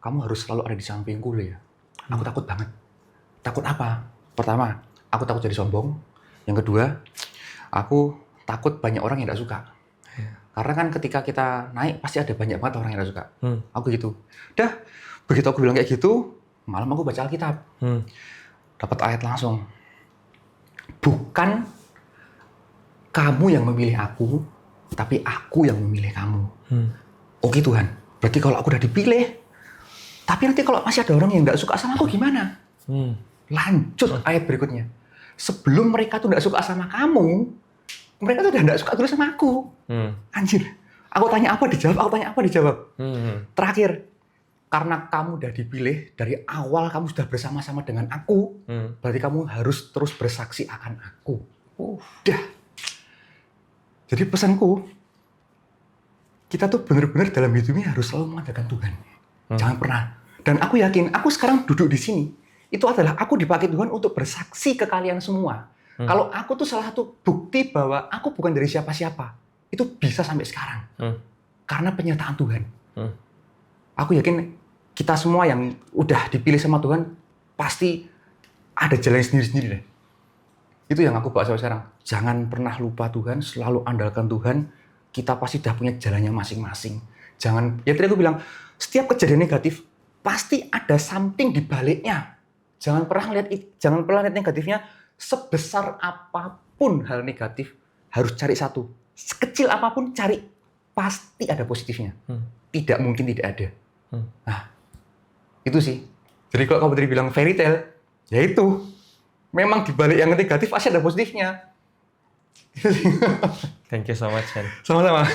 kamu harus selalu ada di sampingku loh ya. Aku takut banget. Takut apa? Pertama, aku takut jadi sombong. Yang kedua, aku takut banyak orang yang tidak suka. Karena kan ketika kita naik pasti ada banyak banget orang yang tidak suka. Aku gitu. Dah, begitu aku bilang kayak gitu, malam aku baca Alkitab. Dapat ayat langsung. Bukan kamu yang memilih aku, tapi aku yang memilih kamu. Oke Tuhan, berarti kalau aku udah dipilih, tapi nanti kalau masih ada orang yang nggak suka sama aku gimana? Lanjut ayat berikutnya. Sebelum mereka tuh nggak suka sama kamu, mereka tuh udah nggak suka dulu sama aku. Anjir, aku tanya apa dijawab, Terakhir, karena kamu udah dipilih, dari awal kamu sudah bersama-sama dengan aku, berarti kamu harus terus bersaksi akan aku. Udah. Jadi pesanku, kita tuh benar-benar dalam hidup ini harus selalu mengandalkan Tuhan. Jangan pernah. Dan aku yakin, aku sekarang duduk di sini, itu adalah aku dipakai Tuhan untuk bersaksi ke kalian semua. Kalau aku tuh salah satu bukti bahwa aku bukan dari siapa-siapa, itu bisa sampai sekarang. Karena penyertaan Tuhan. Aku yakin kita semua yang udah dipilih sama Tuhan, pasti ada jalan sendiri-sendiri deh. Itu yang aku bawa sampai sekarang. Jangan pernah lupa Tuhan, selalu andalkan Tuhan. Kita pasti udah punya jalannya masing-masing. Jangan, ya tadi aku bilang, setiap kejadian negatif pasti ada something di baliknya. Jangan pernah lihat negatifnya. Sebesar apapun hal negatif, harus cari satu. Sekecil apapun cari, pasti ada positifnya. Tidak mungkin tidak ada. Nah, itu sih. Jadi kalau kamu tadi bilang fairy tale, ya itu. Memang di balik yang negatif pasti ada positifnya. Thank you so much, Hen. Sama-sama.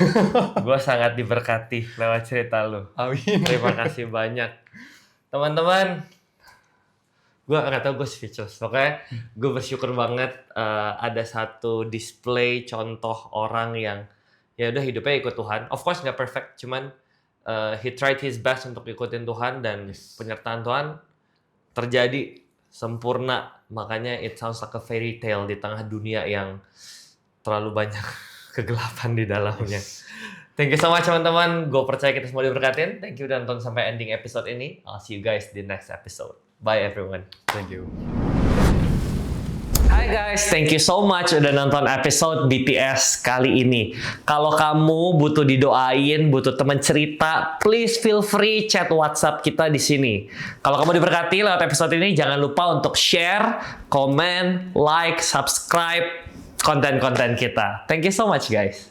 Gue sangat diberkati lewat cerita lu. Amin. Terima kasih banyak. Teman-teman, gue nggak tahu, gue speechless. Oke, gue bersyukur banget ada satu display contoh orang yang ya udah hidupnya ikut Tuhan. Of course nggak perfect, cuman he tried his best untuk ikutin Tuhan dan penyertaan Tuhan terjadi sempurna. Makanya it sounds like a fairy tale di tengah dunia yang terlalu banyak kegelapan di dalamnya. Thank you so much teman-teman. Gue percaya kita semua diberkatin. Thank you udah nonton sampai ending episode ini. I'll see you guys di next episode. Bye everyone. Thank you. Hai guys, thank you so much udah nonton episode BTS kali ini. Kalau kamu butuh didoain, butuh teman cerita, please feel free chat WhatsApp kita di sini. Kalau kamu diberkati lewat episode ini, jangan lupa untuk share, komen, like, subscribe konten-konten kita. Thank you so much guys.